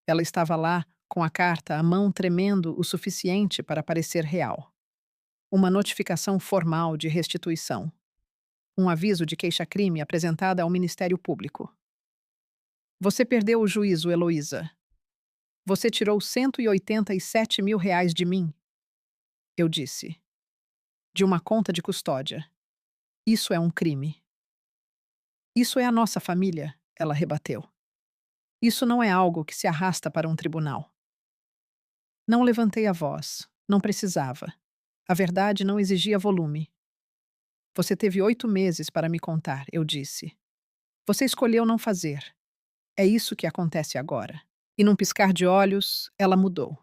Ela estava lá, com a carta, a mão tremendo o suficiente para parecer real. Uma notificação formal de restituição. Um aviso de queixa-crime apresentada ao Ministério Público. Você perdeu o juízo, Heloísa. Você tirou 187 mil reais de mim. Eu disse. De uma conta de custódia. Isso é um crime. Isso é a nossa família, ela rebateu. Isso não é algo que se arrasta para um tribunal. Não levantei a voz. Não precisava. A verdade não exigia volume. Você teve 8 meses para me contar, eu disse. Você escolheu não fazer. É isso que acontece agora. E num piscar de olhos, ela mudou.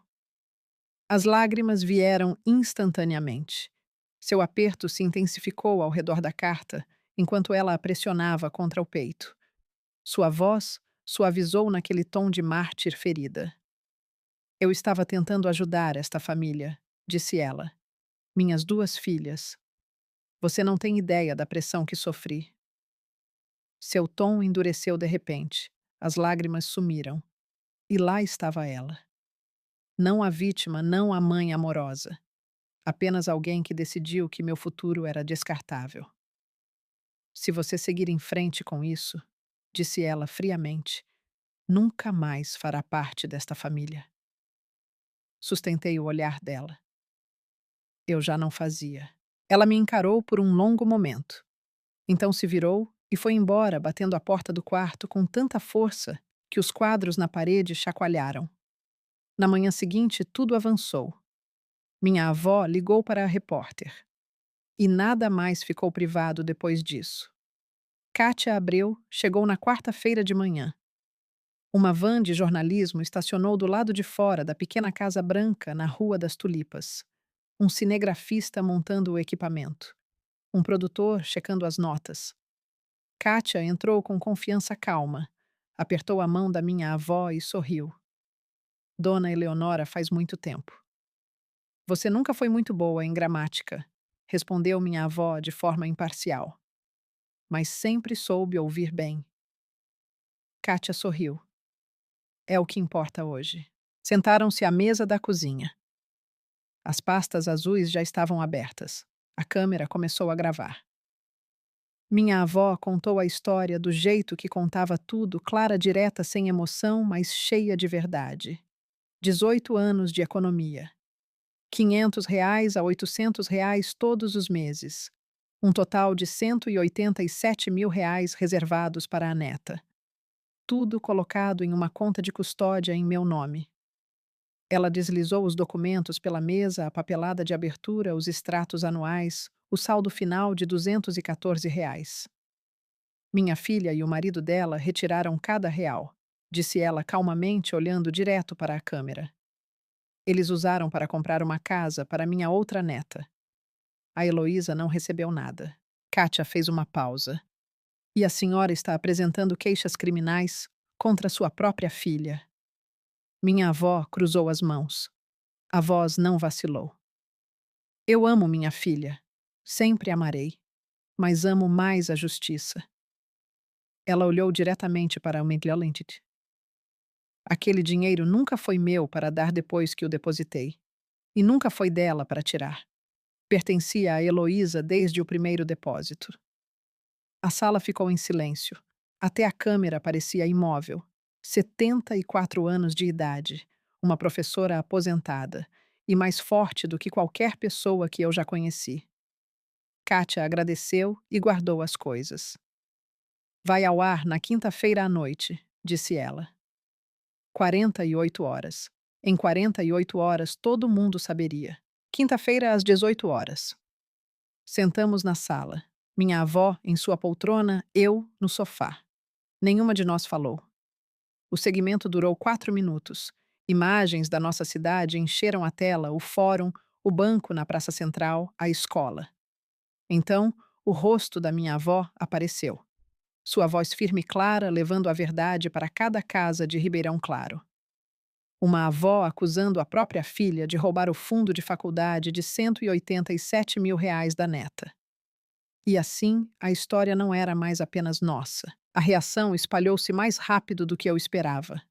As lágrimas vieram instantaneamente. Seu aperto se intensificou ao redor da carta, enquanto ela a pressionava contra o peito. Sua voz suavizou naquele tom de mártir ferida. Eu estava tentando ajudar esta família, disse ela. Minhas 2 filhas. Você não tem ideia da pressão que sofri. Seu tom endureceu de repente. As lágrimas sumiram. E lá estava ela. Não a vítima, não a mãe amorosa. Apenas alguém que decidiu que meu futuro era descartável. Se você seguir em frente com isso, disse ela friamente, nunca mais fará parte desta família. Sustentei o olhar dela. Eu já não fazia. Ela me encarou por um longo momento. Então se virou e foi embora, batendo a porta do quarto com tanta força que os quadros na parede chacoalharam. Na manhã seguinte, tudo avançou. Minha avó ligou para a repórter. E nada mais ficou privado depois disso. Kátia Abreu chegou na quarta-feira de manhã. Uma van de jornalismo estacionou do lado de fora da pequena casa branca na Rua das Tulipas. Um cinegrafista montando o equipamento. Um produtor checando as notas. Kátia entrou com confiança calma, apertou a mão da minha avó e sorriu. Dona Eleonora faz muito tempo. Você nunca foi muito boa em gramática, respondeu minha avó de forma imparcial. Mas sempre soube ouvir bem. Kátia sorriu. É o que importa hoje. Sentaram-se à mesa da cozinha. As pastas azuis já estavam abertas. A câmera começou a gravar. Minha avó contou a história do jeito que contava tudo, clara, direta, sem emoção, mas cheia de verdade. 18 anos de economia. R$ 500 a R$ 800 todos os meses. Um total de 187 mil reais reservados para a neta. Tudo colocado em uma conta de custódia em meu nome. Ela deslizou os documentos pela mesa, a papelada de abertura, os extratos anuais, o saldo final de R$ 214. Minha filha e o marido dela retiraram cada real, disse ela calmamente, olhando direto para a câmera. Eles usaram para comprar uma casa para minha outra neta. A Heloísa não recebeu nada. Kátia fez uma pausa. E a senhora está apresentando queixas criminais contra sua própria filha. Minha avó cruzou as mãos. A voz não vacilou. Eu amo minha filha. Sempre amarei. Mas amo mais a justiça. Ela olhou diretamente para o Miguelente. Aquele dinheiro nunca foi meu para dar depois que o depositei. E nunca foi dela para tirar. Pertencia a Heloísa desde o primeiro depósito. A sala ficou em silêncio. Até a câmera parecia imóvel. 74 anos de idade, uma professora aposentada e mais forte do que qualquer pessoa que eu já conheci. Kátia agradeceu e guardou as coisas. Vai ao ar na quinta-feira à noite, disse ela. 48 horas. Em 48 horas todo mundo saberia. Quinta-feira às 18 horas. Sentamos na sala. Minha avó em sua poltrona, eu no sofá. Nenhuma de nós falou. O segmento durou 4 minutos. Imagens da nossa cidade encheram a tela, o fórum, o banco na Praça Central, a escola. Então, o rosto da minha avó apareceu. Sua voz firme e clara, levando a verdade para cada casa de Ribeirão Claro. Uma avó acusando a própria filha de roubar o fundo de faculdade de R$ 187 mil da neta. E assim, a história não era mais apenas nossa. A reação espalhou-se mais rápido do que eu esperava.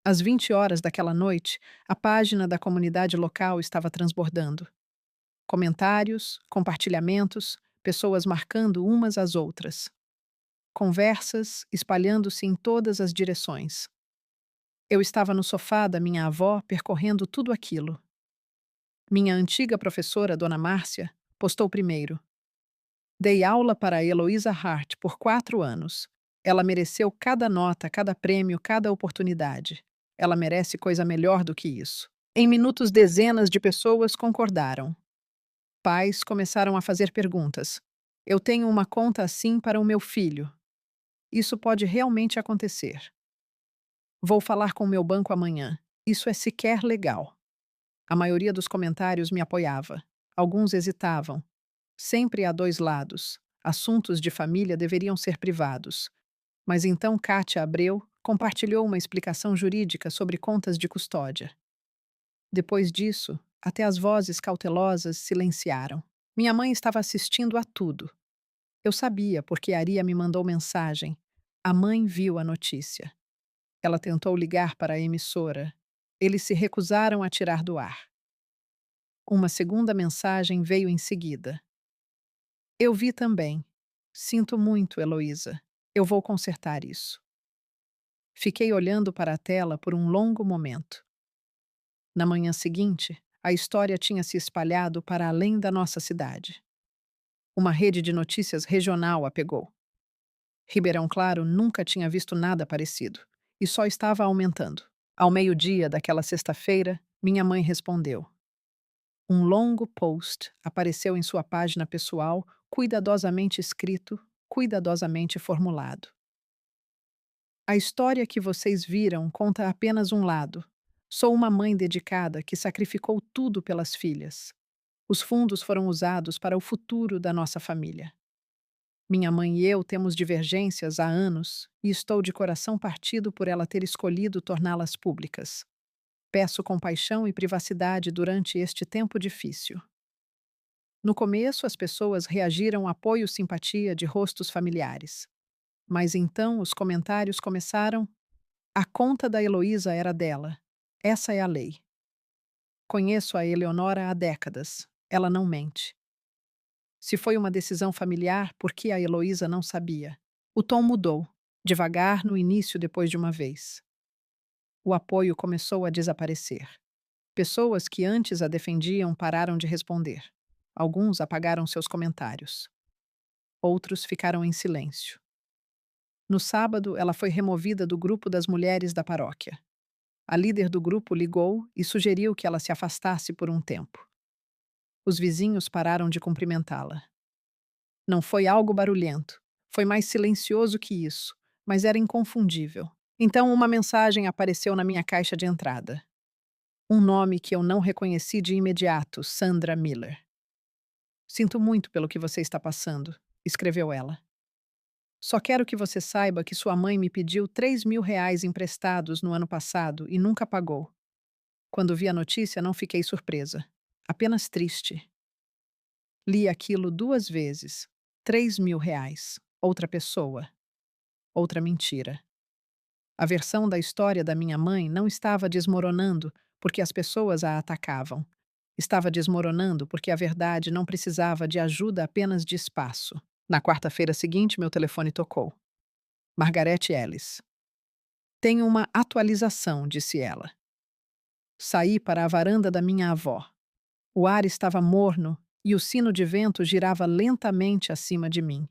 Às 20 horas daquela noite, a página da comunidade local estava transbordando. Comentários, compartilhamentos, pessoas marcando umas às outras. Conversas espalhando-se em todas as direções. Eu estava no sofá da minha avó percorrendo tudo aquilo. Minha antiga professora, Dona Márcia, postou primeiro. Dei aula para a Heloísa Hart por 4 anos. Ela mereceu cada nota, cada prêmio, cada oportunidade. Ela merece coisa melhor do que isso. Em minutos, dezenas de pessoas concordaram. Pais começaram a fazer perguntas. Eu tenho uma conta assim para o meu filho. Isso pode realmente acontecer. Vou falar com o meu banco amanhã. Isso é sequer legal. A maioria dos comentários me apoiava. Alguns hesitavam. Sempre há dois lados. Assuntos de família deveriam ser privados. Mas então Kátia Abreu compartilhou uma explicação jurídica sobre contas de custódia. Depois disso, até as vozes cautelosas silenciaram. Minha mãe estava assistindo a tudo. Eu sabia porque Aria me mandou mensagem. A mãe viu a notícia. Ela tentou ligar para a emissora. Eles se recusaram a tirar do ar. Uma segunda mensagem veio em seguida. Eu vi também. Sinto muito, Heloísa. Eu vou consertar isso. Fiquei olhando para a tela por um longo momento. Na manhã seguinte, a história tinha se espalhado para além da nossa cidade. Uma rede de notícias regional a pegou. Ribeirão Claro nunca tinha visto nada parecido, e só estava aumentando. Ao meio-dia daquela sexta-feira, minha mãe respondeu. Um longo post apareceu em sua página pessoal, cuidadosamente escrito, cuidadosamente formulado. A história que vocês viram conta apenas um lado. Sou uma mãe dedicada que sacrificou tudo pelas filhas. Os fundos foram usados para o futuro da nossa família. Minha mãe e eu temos divergências há anos e estou de coração partido por ela ter escolhido torná-las públicas. Peço compaixão e privacidade durante este tempo difícil. No começo, as pessoas reagiram apoio e simpatia de rostos familiares. Mas então os comentários começaram. A conta da Heloísa era dela. Essa é a lei. Conheço a Eleonora há décadas. Ela não mente. Se foi uma decisão familiar, por que a Heloísa não sabia? O tom mudou, devagar no início depois de uma vez. O apoio começou a desaparecer. Pessoas que antes a defendiam pararam de responder. Alguns apagaram seus comentários. Outros ficaram em silêncio. No sábado, ela foi removida do grupo das mulheres da paróquia. A líder do grupo ligou e sugeriu que ela se afastasse por um tempo. Os vizinhos pararam de cumprimentá-la. Não foi algo barulhento. Foi mais silencioso que isso, mas era inconfundível. Então uma mensagem apareceu na minha caixa de entrada. Um nome que eu não reconheci de imediato, Sandra Miller. Sinto muito pelo que você está passando, escreveu ela. Só quero que você saiba que sua mãe me pediu R$ 3.000 emprestados no ano passado e nunca pagou. Quando vi a notícia, não fiquei surpresa. Apenas triste. Li aquilo 2 vezes. R$ 3.000. Outra pessoa. Outra mentira. A versão da história da minha mãe não estava desmoronando porque as pessoas a atacavam. Estava desmoronando porque a verdade não precisava de ajuda, apenas de espaço. Na quarta-feira seguinte, meu telefone tocou. Margarete Ellis. Tenho uma atualização, disse ela. Saí para a varanda da minha avó. O ar estava morno e o sino de vento girava lentamente acima de mim.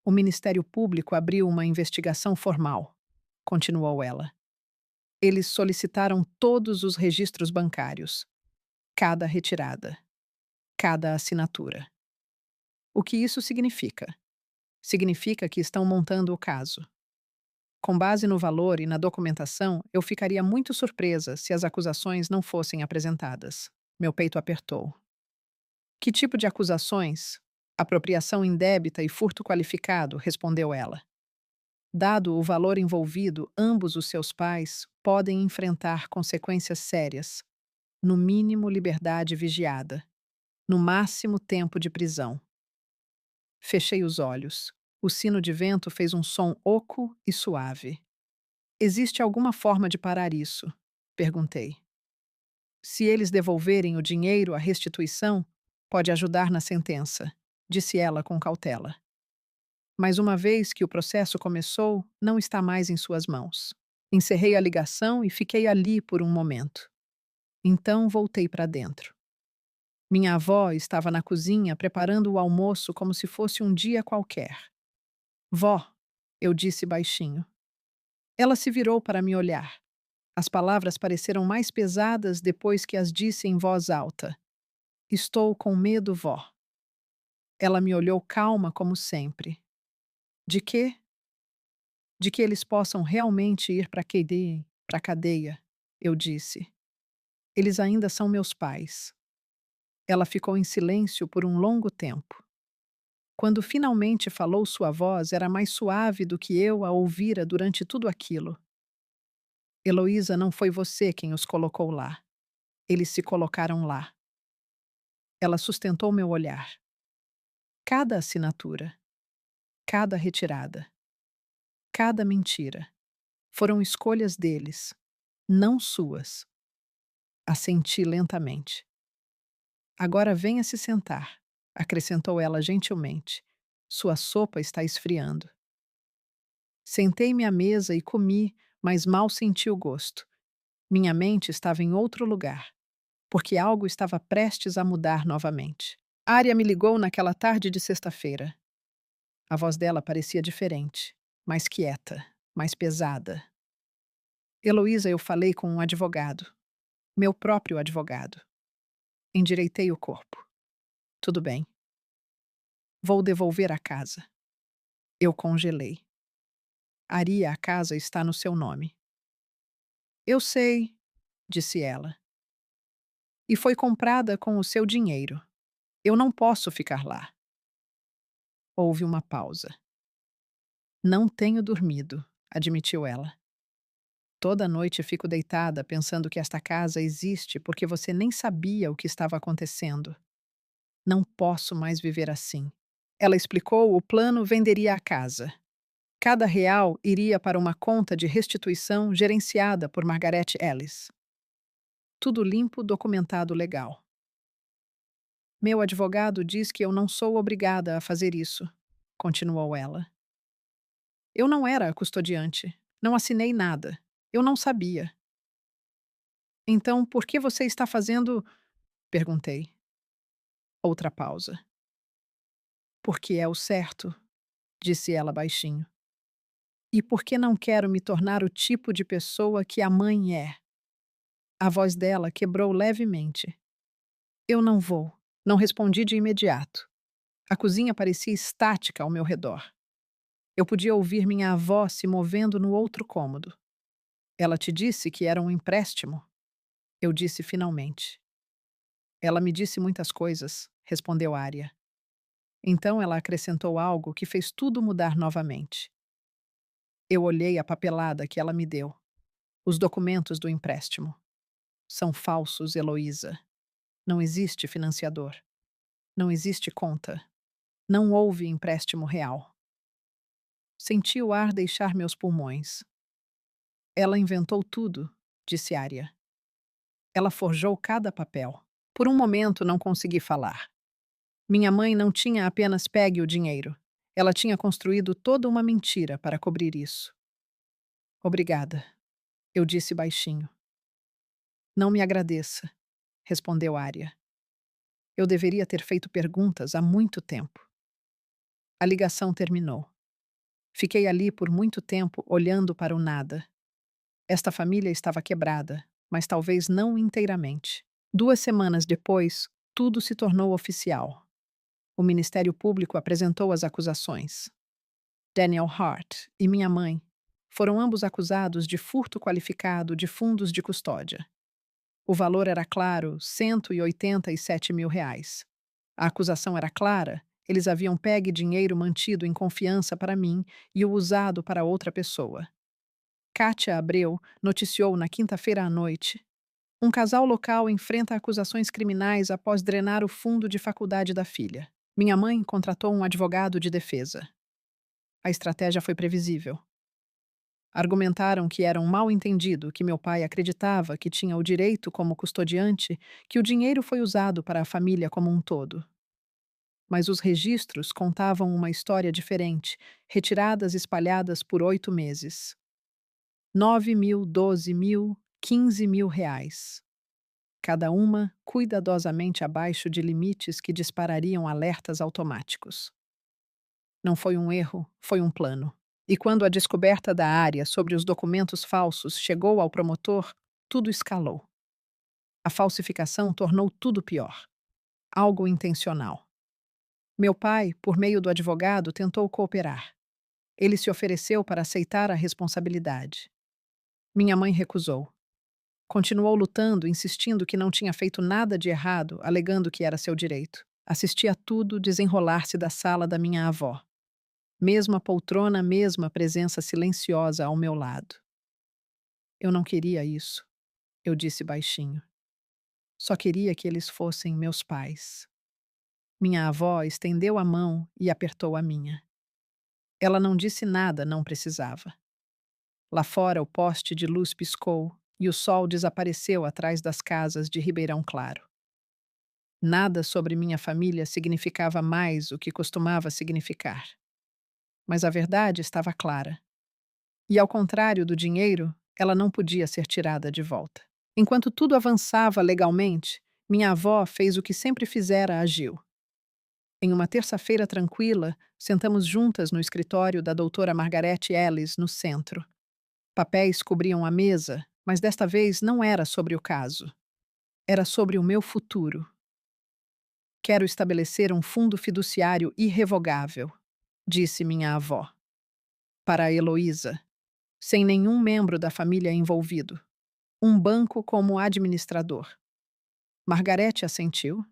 O Ministério Público abriu uma investigação formal, continuou ela. Eles solicitaram todos os registros bancários, cada retirada, cada assinatura. O que isso significa? Significa que estão montando o caso. Com base no valor e na documentação, eu ficaria muito surpresa se as acusações não fossem apresentadas. Meu peito apertou. Que tipo de acusações? Apropriação indébita e furto qualificado, respondeu ela. Dado o valor envolvido, ambos os seus pais podem enfrentar consequências sérias, no mínimo liberdade vigiada, no máximo tempo de prisão. Fechei os olhos. O sino de vento fez um som oco e suave. Existe alguma forma de parar isso? Perguntei. Se eles devolverem o dinheiro, a restituição pode ajudar na sentença, disse ela com cautela. Mas uma vez que o processo começou, não está mais em suas mãos. Encerrei a ligação e fiquei ali por um momento. Então voltei para dentro. Minha avó estava na cozinha preparando o almoço como se fosse um dia qualquer. Vó, eu disse baixinho. Ela se virou para me olhar. As palavras pareceram mais pesadas depois que as disse em voz alta. Estou com medo, vó. Ela me olhou calma como sempre. De quê? De que eles possam realmente ir para a cadeia, eu disse. Eles ainda são meus pais. Ela ficou em silêncio por um longo tempo. Quando finalmente falou, sua voz era mais suave do que eu a ouvira durante tudo aquilo. Heloísa, não foi você quem os colocou lá. Eles se colocaram lá. Ela sustentou meu olhar. Cada assinatura, cada retirada, cada mentira foram escolhas deles, não suas. Assenti lentamente. Agora venha se sentar, acrescentou ela gentilmente. Sua sopa está esfriando. Sentei-me à mesa e comi, mas mal senti o gosto. Minha mente estava em outro lugar, porque algo estava prestes a mudar novamente. Ária me ligou naquela tarde de sexta-feira. A voz dela parecia diferente, mais quieta, mais pesada. Heloísa, eu falei com um advogado. Meu próprio advogado. Endireitei o corpo. Tudo bem. Vou devolver a casa. Eu congelei. Aria, a casa está no seu nome. Eu sei, disse ela. E foi comprada com o seu dinheiro. Eu não posso ficar lá. Houve uma pausa. Não tenho dormido, admitiu ela. Toda noite fico deitada pensando que esta casa existe porque você nem sabia o que estava acontecendo. Não posso mais viver assim. Ela explicou: o plano venderia a casa. Cada real iria para uma conta de restituição gerenciada por Margarete Ellis. Tudo limpo, documentado, legal. Meu advogado diz que eu não sou obrigada a fazer isso, continuou ela. Eu não era a custodiante. Não assinei nada. Eu não sabia. Então, por que você está fazendo? Perguntei. Outra pausa. Porque é o certo, disse ela baixinho. E porque não quero me tornar o tipo de pessoa que a mãe é. A voz dela quebrou levemente. Eu não vou. Não respondi de imediato. A cozinha parecia estática ao meu redor. Eu podia ouvir minha avó se movendo no outro cômodo. Ela te disse que era um empréstimo? Eu disse finalmente. Ela me disse muitas coisas, respondeu Arya. Então ela acrescentou algo que fez tudo mudar novamente. Eu olhei a papelada que ela me deu. Os documentos do empréstimo. São falsos, Heloísa. Não existe financiador. Não existe conta. Não houve empréstimo real. Senti o ar deixar meus pulmões. Ela inventou tudo, disse Arya. Ela forjou cada papel. Por um momento não consegui falar. Minha mãe não tinha apenas pegue o dinheiro. Ela tinha construído toda uma mentira para cobrir isso. Obrigada, eu disse baixinho. Não me agradeça, respondeu Arya. Eu deveria ter feito perguntas há muito tempo. A ligação terminou. Fiquei ali por muito tempo olhando para o nada. Esta família estava quebrada, mas talvez não inteiramente. 2 semanas depois, tudo se tornou oficial. O Ministério Público apresentou as acusações. Daniel Hart e minha mãe foram ambos acusados de furto qualificado de fundos de custódia. O valor era claro, R$ 187 mil. A acusação era clara, eles haviam pegue dinheiro mantido em confiança para mim e o usado para outra pessoa. Kátia Abreu noticiou na quinta-feira à noite. Um casal local enfrenta acusações criminais após drenar o fundo de faculdade da filha. Minha mãe contratou um advogado de defesa. A estratégia foi previsível. Argumentaram que era um mal-entendido, que meu pai acreditava que tinha o direito como custodiante, que o dinheiro foi usado para a família como um todo. Mas os registros contavam uma história diferente, retiradas espalhadas por 8 meses. 9 mil, 12 mil, 15 mil reais. Cada uma cuidadosamente abaixo de limites que disparariam alertas automáticos. Não foi um erro, foi um plano. E quando a descoberta da área sobre os documentos falsos chegou ao promotor, tudo escalou. A falsificação tornou tudo pior. Algo intencional. Meu pai, por meio do advogado, tentou cooperar. Ele se ofereceu para aceitar a responsabilidade. Minha mãe recusou. Continuou lutando, insistindo que não tinha feito nada de errado, alegando que era seu direito. Assisti a tudo desenrolar-se da sala da minha avó. Mesma poltrona, mesma presença silenciosa ao meu lado. Eu não queria isso, eu disse baixinho. Só queria que eles fossem meus pais. Minha avó estendeu a mão e apertou a minha. Ela não disse nada, não precisava. Lá fora o poste de luz piscou e o sol desapareceu atrás das casas de Ribeirão Claro. Nada sobre minha família significava mais o que costumava significar. Mas a verdade estava clara. E ao contrário do dinheiro, ela não podia ser tirada de volta. Enquanto tudo avançava legalmente, minha avó fez o que sempre fizera a Gil. Em uma terça-feira tranquila, sentamos juntas no escritório da doutora Margarete Ellis, no centro. Papéis cobriam a mesa, mas desta vez não era sobre o caso. Era sobre o meu futuro. Quero estabelecer um fundo fiduciário irrevogável, disse minha avó. Para a Heloísa, sem nenhum membro da família envolvido. Um banco como administrador. Margarete assentiu.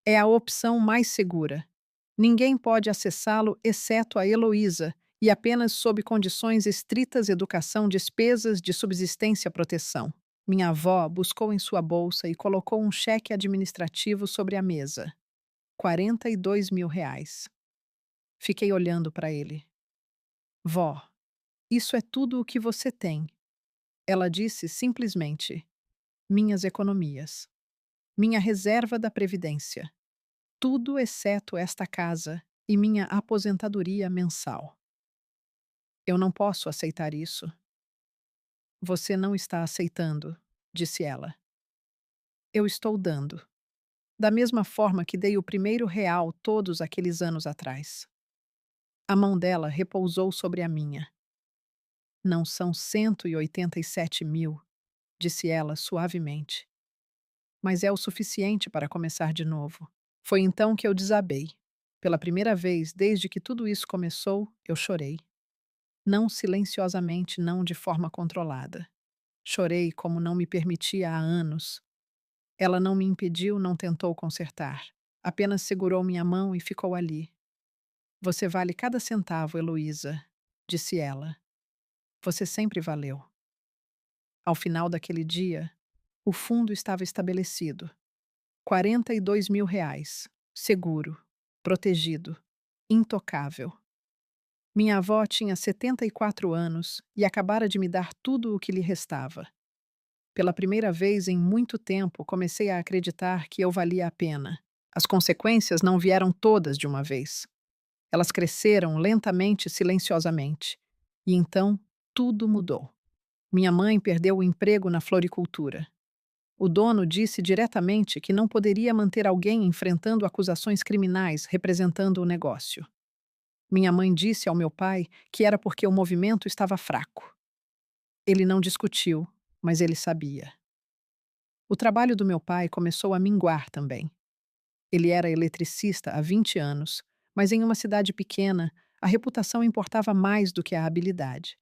É a opção mais segura. Ninguém pode acessá-lo exceto a Heloísa e apenas sob condições estritas: educação, despesas de subsistência, proteção. Minha avó buscou em sua bolsa e colocou um cheque administrativo sobre a mesa. R$ 42 mil. Fiquei olhando para ele. Vó, isso é tudo o que você tem. Ela disse simplesmente: minhas economias. Minha reserva da Previdência. Tudo exceto esta casa e minha aposentadoria mensal. Eu não posso aceitar isso. Você não está aceitando, disse ela. Eu estou dando. Da mesma forma que dei o primeiro real todos aqueles anos atrás. A mão dela repousou sobre a minha. Não são 187 mil, disse ela suavemente. Mas é o suficiente para começar de novo. Foi então que eu desabei. Pela primeira vez desde que tudo isso começou, eu chorei. Não silenciosamente, não de forma controlada. Chorei como não me permitia há anos. Ela não me impediu, não tentou consertar. Apenas segurou minha mão e ficou ali. Você vale cada centavo, Heloísa, disse ela. Você sempre valeu. Ao final daquele dia, o fundo estava estabelecido. R$ 42.000. Seguro, protegido, intocável. Minha avó tinha 74 anos e acabara de me dar tudo o que lhe restava. Pela primeira vez em muito tempo, comecei a acreditar que eu valia a pena. As consequências não vieram todas de uma vez. Elas cresceram lentamente, silenciosamente. E então, tudo mudou. Minha mãe perdeu o emprego na floricultura. O dono disse diretamente que não poderia manter alguém enfrentando acusações criminais representando o negócio. Minha mãe disse ao meu pai que era porque o movimento estava fraco. Ele não discutiu, mas ele sabia. O trabalho do meu pai começou a minguar também. Ele era eletricista há 20 anos, mas em uma cidade pequena, a reputação importava mais do que a habilidade.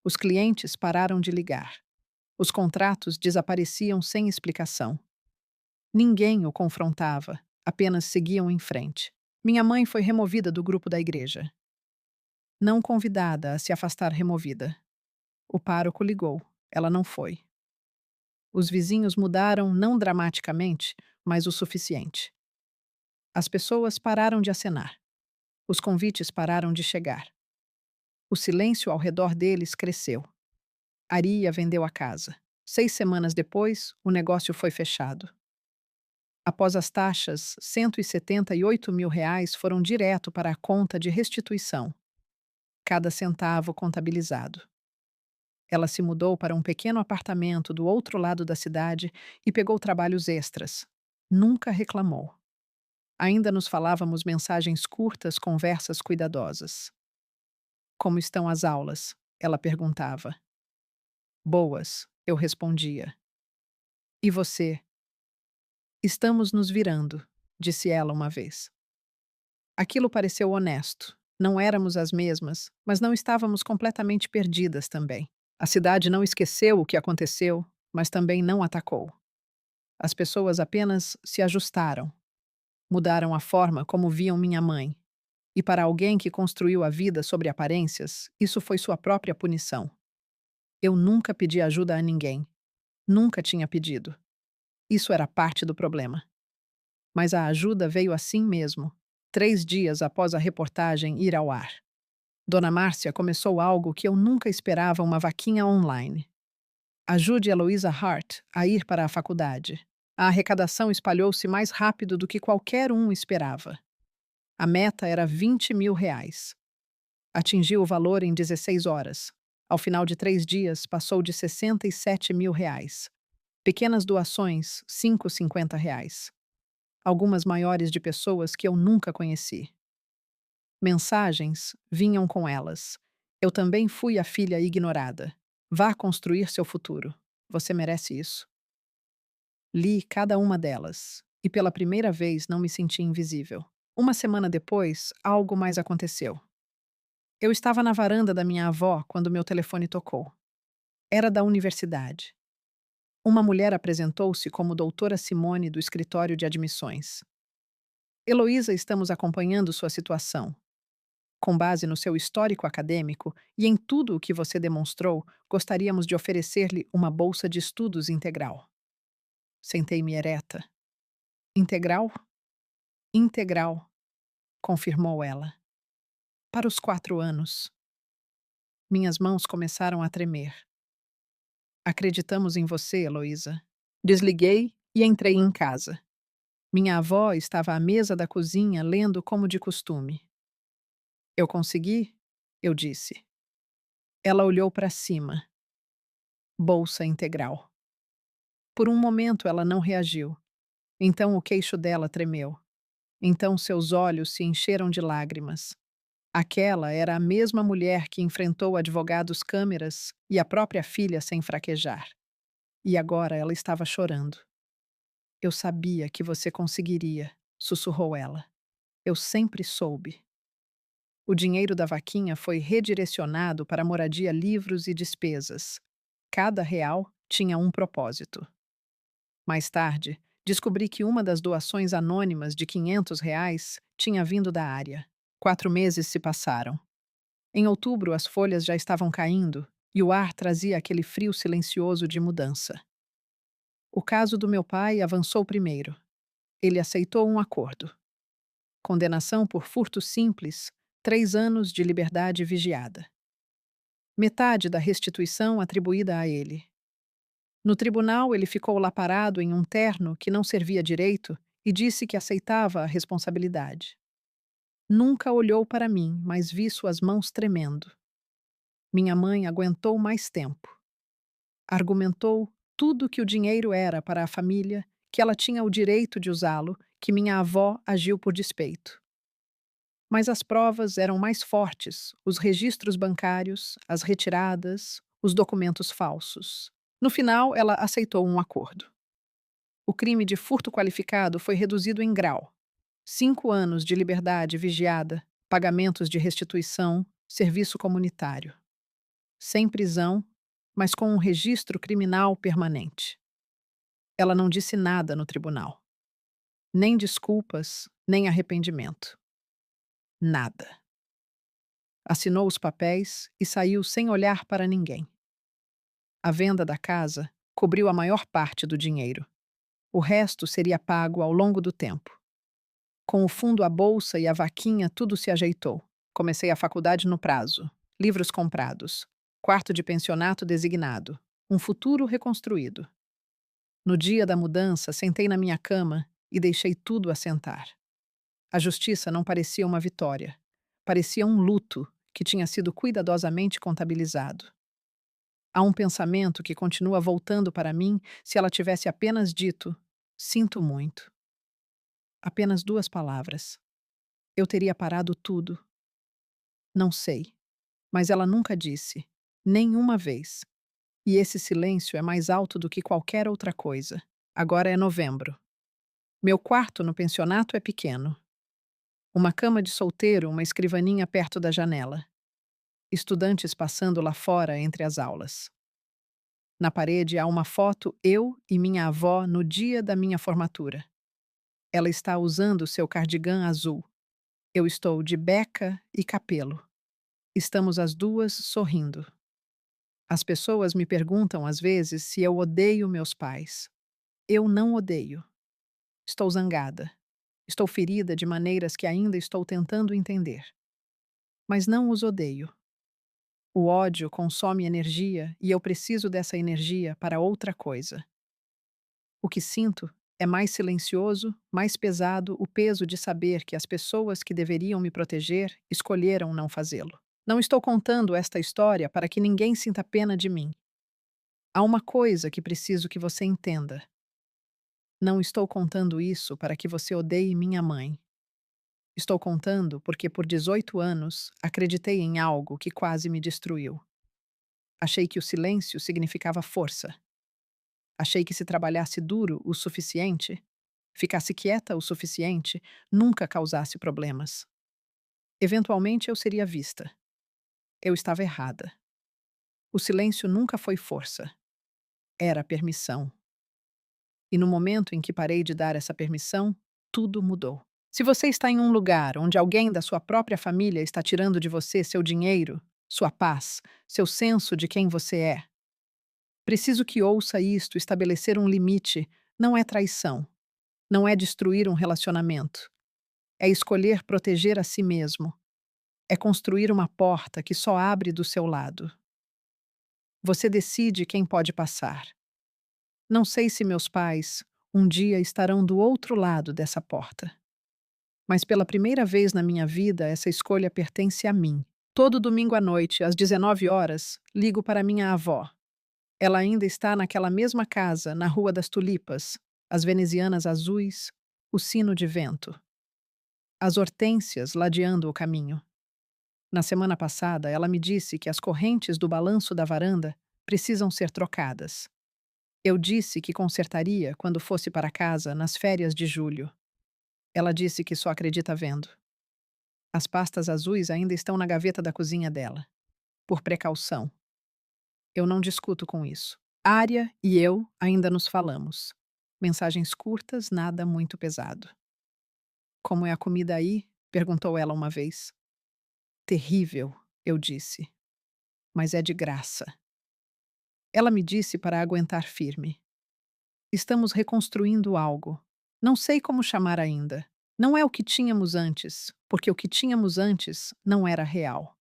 Os clientes pararam de ligar. Os contratos desapareciam sem explicação. Ninguém o confrontava, apenas seguiam em frente. Minha mãe foi removida do grupo da igreja. Não convidada a se afastar removida. O pároco ligou. Ela não foi. Os vizinhos mudaram não dramaticamente, mas o suficiente. As pessoas pararam de acenar. Os convites pararam de chegar. O silêncio ao redor deles cresceu. Aria vendeu a casa. 6 semanas depois, o negócio foi fechado. Após as taxas, R$ 178.000 foram direto para a conta de restituição. Cada centavo contabilizado. Ela se mudou para um pequeno apartamento do outro lado da cidade e pegou trabalhos extras. Nunca reclamou. Ainda nos falávamos mensagens curtas, conversas cuidadosas. Como estão as aulas? Ela perguntava. Boas, eu respondia. E você? Estamos nos virando, disse ela uma vez. Aquilo pareceu honesto. Não éramos as mesmas, mas não estávamos completamente perdidas também. A cidade não esqueceu o que aconteceu, mas também não atacou. As pessoas apenas se ajustaram. Mudaram a forma como viam minha mãe. E para alguém que construiu a vida sobre aparências, isso foi sua própria punição. Eu nunca pedi ajuda a ninguém. Nunca tinha pedido. Isso era parte do problema. Mas a ajuda veio assim mesmo, 3 dias após a reportagem ir ao ar. Dona Márcia começou algo que eu nunca esperava, uma vaquinha online. Ajude Heloísa Hart a ir para a faculdade. A arrecadação espalhou-se mais rápido do que qualquer um esperava. A meta era R$ 20.000. Atingiu o valor em 16 horas. Ao final de 3 dias, passou de R$ 67.000. Pequenas doações, R$ 50. Algumas maiores de pessoas que eu nunca conheci. Mensagens vinham com elas. Eu também fui a filha ignorada. Vá construir seu futuro. Você merece isso. Li cada uma delas, e pela primeira vez não me senti invisível. Uma semana depois, algo mais aconteceu. Eu estava na varanda da minha avó quando meu telefone tocou. Era da universidade. Uma mulher apresentou-se como doutora Simone do escritório de admissões. Heloísa, estamos acompanhando sua situação. Com base no seu histórico acadêmico e em tudo o que você demonstrou, gostaríamos de oferecer-lhe uma bolsa de estudos integral. Sentei-me ereta. Integral? Integral, confirmou ela. Para os 4 anos. Minhas mãos começaram a tremer. Acreditamos em você, Heloísa. Desliguei e entrei em casa. Minha avó estava à mesa da cozinha lendo como de costume. Eu consegui? Eu disse. Ela olhou para cima. Bolsa integral. Por um momento ela não reagiu. Então o queixo dela tremeu. Então seus olhos se encheram de lágrimas. Aquela era a mesma mulher que enfrentou advogados, câmeras e a própria filha sem fraquejar. E agora ela estava chorando. Eu sabia que você conseguiria, sussurrou ela. Eu sempre soube. O dinheiro da vaquinha foi redirecionado para moradia, livros e despesas. Cada real tinha um propósito. Mais tarde, descobri que uma das doações anônimas de R$ 500 tinha vindo da área. 4 meses se passaram. Em outubro, as folhas já estavam caindo e o ar trazia aquele frio silencioso de mudança. O caso do meu pai avançou primeiro. Ele aceitou um acordo. Condenação por furto simples, 3 anos de liberdade vigiada. Metade da restituição atribuída a ele. No tribunal, ele ficou lá parado em um terno que não servia direito e disse que aceitava a responsabilidade. Nunca olhou para mim, mas vi suas mãos tremendo. Minha mãe aguentou mais tempo. Argumentou tudo que o dinheiro era para a família, que ela tinha o direito de usá-lo, que minha avó agiu por despeito. Mas as provas eram mais fortes: os registros bancários, as retiradas, os documentos falsos. No final, ela aceitou um acordo. O crime de furto qualificado foi reduzido em grau. 5 anos de liberdade vigiada, pagamentos de restituição, serviço comunitário. Sem prisão, mas com um registro criminal permanente. Ela não disse nada no tribunal. Nem desculpas, nem arrependimento. Nada. Assinou os papéis e saiu sem olhar para ninguém. A venda da casa cobriu a maior parte do dinheiro. O resto seria pago ao longo do tempo. Com o fundo à bolsa e a vaquinha, tudo se ajeitou. Comecei a faculdade no prazo. Livros comprados. Quarto de pensionato designado. Um futuro reconstruído. No dia da mudança, sentei na minha cama e deixei tudo assentar. A justiça não parecia uma vitória. Parecia um luto que tinha sido cuidadosamente contabilizado. Há um pensamento que continua voltando para mim se ela tivesse apenas dito: sinto muito. Apenas 2 palavras. Eu teria parado tudo. Não sei. Mas ela nunca disse. Nenhuma vez. E esse silêncio é mais alto do que qualquer outra coisa. Agora é novembro. Meu quarto no pensionato é pequeno. Uma cama de solteiro, uma escrivaninha perto da janela. Estudantes passando lá fora entre as aulas. Na parede há uma foto eu e minha avó no dia da minha formatura. Ela está usando seu cardigã azul. Eu estou de beca e capelo. Estamos as duas sorrindo. As pessoas me perguntam às vezes se eu odeio meus pais. Eu não odeio. Estou zangada. Estou ferida de maneiras que ainda estou tentando entender. Mas não os odeio. O ódio consome energia e eu preciso dessa energia para outra coisa. O que sinto é mais silencioso, mais pesado o peso de saber que as pessoas que deveriam me proteger escolheram não fazê-lo. Não estou contando esta história para que ninguém sinta pena de mim. Há uma coisa que preciso que você entenda. Não estou contando isso para que você odeie minha mãe. Estou contando porque por 18 anos acreditei em algo que quase me destruiu. Achei que o silêncio significava força. Achei que se trabalhasse duro o suficiente, ficasse quieta o suficiente, nunca causasse problemas. Eventualmente eu seria vista. Eu estava errada. O silêncio nunca foi força. Era permissão. E no momento em que parei de dar essa permissão, tudo mudou. Se você está em um lugar onde alguém da sua própria família está tirando de você seu dinheiro, sua paz, seu senso de quem você é, preciso que ouça isto: estabelecer um limite não é traição, não é destruir um relacionamento, é escolher proteger a si mesmo, é construir uma porta que só abre do seu lado. Você decide quem pode passar. Não sei se meus pais um dia estarão do outro lado dessa porta. Mas pela primeira vez na minha vida, essa escolha pertence a mim. Todo domingo à noite, às 19 horas, ligo para minha avó. Ela ainda está naquela mesma casa, na Rua das Tulipas, as venezianas azuis, o sino de vento. As hortênsias ladeando o caminho. Na semana passada, ela me disse que as correntes do balanço da varanda precisam ser trocadas. Eu disse que consertaria quando fosse para casa nas férias de julho. Ela disse que só acredita vendo. As pastas azuis ainda estão na gaveta da cozinha dela. Por precaução. Eu não discuto com isso. Ária e eu ainda nos falamos. Mensagens curtas, nada muito pesado. Como é a comida aí? Perguntou ela uma vez. Terrível, eu disse, mas é de graça. Ela me disse para aguentar firme. Estamos reconstruindo algo. Não sei como chamar ainda. Não é o que tínhamos antes, porque o que tínhamos antes não era real.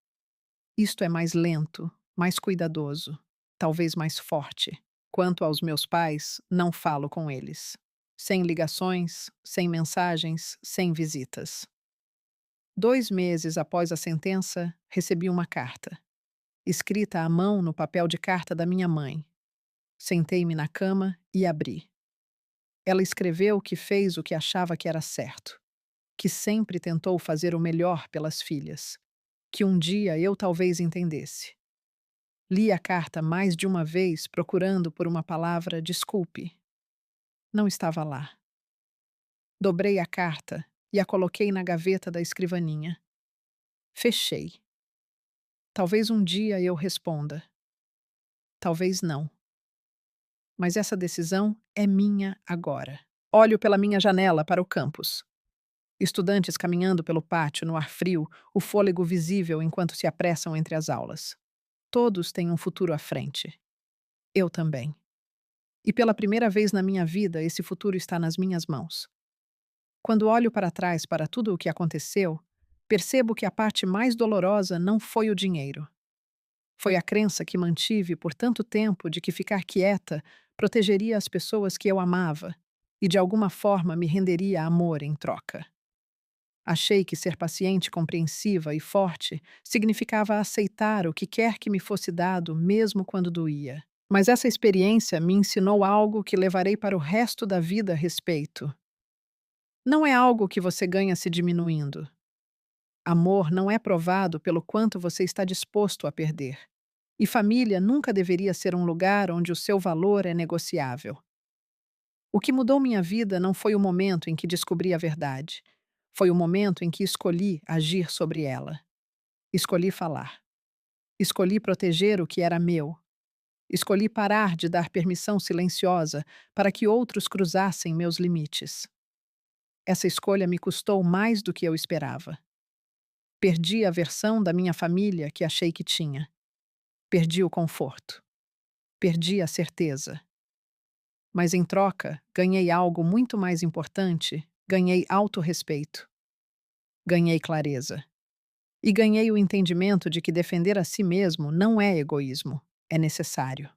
Isto é mais lento, mais cuidadoso, talvez mais forte. Quanto aos meus pais, não falo com eles. Sem ligações, sem mensagens, sem visitas. 2 meses após a sentença, recebi uma carta, escrita à mão no papel de carta da minha mãe. Sentei-me na cama e abri. Ela escreveu que fez o que achava que era certo, que sempre tentou fazer o melhor pelas filhas, que um dia eu talvez entendesse. Li a carta mais de uma vez procurando por uma palavra desculpe. Não estava lá. Dobrei a carta e a coloquei na gaveta da escrivaninha. Fechei. Talvez um dia eu responda. Talvez não. Mas essa decisão é minha agora. Olho pela minha janela para o campus. Estudantes caminhando pelo pátio no ar frio, o fôlego visível enquanto se apressam entre as aulas. Todos têm um futuro à frente. Eu também. E pela primeira vez na minha vida, esse futuro está nas minhas mãos. Quando olho para trás para tudo o que aconteceu, percebo que a parte mais dolorosa não foi o dinheiro. Foi a crença que mantive por tanto tempo de que ficar quieta protegeria as pessoas que eu amava e de alguma forma me renderia amor em troca. Achei que ser paciente, compreensiva e forte significava aceitar o que quer que me fosse dado, mesmo quando doía. Mas essa experiência me ensinou algo que levarei para o resto da vida a respeito. Não é algo que você ganha se diminuindo. Amor não é provado pelo quanto você está disposto a perder. E família nunca deveria ser um lugar onde o seu valor é negociável. O que mudou minha vida não foi o momento em que descobri a verdade. Foi o momento em que escolhi agir sobre ela. Escolhi falar. Escolhi proteger o que era meu. Escolhi parar de dar permissão silenciosa para que outros cruzassem meus limites. Essa escolha me custou mais do que eu esperava. Perdi a versão da minha família que achei que tinha. Perdi o conforto. Perdi a certeza. Mas em troca, ganhei algo muito mais importante, ganhei autorrespeito. Ganhei clareza. E ganhei o entendimento de que defender a si mesmo não é egoísmo, é necessário.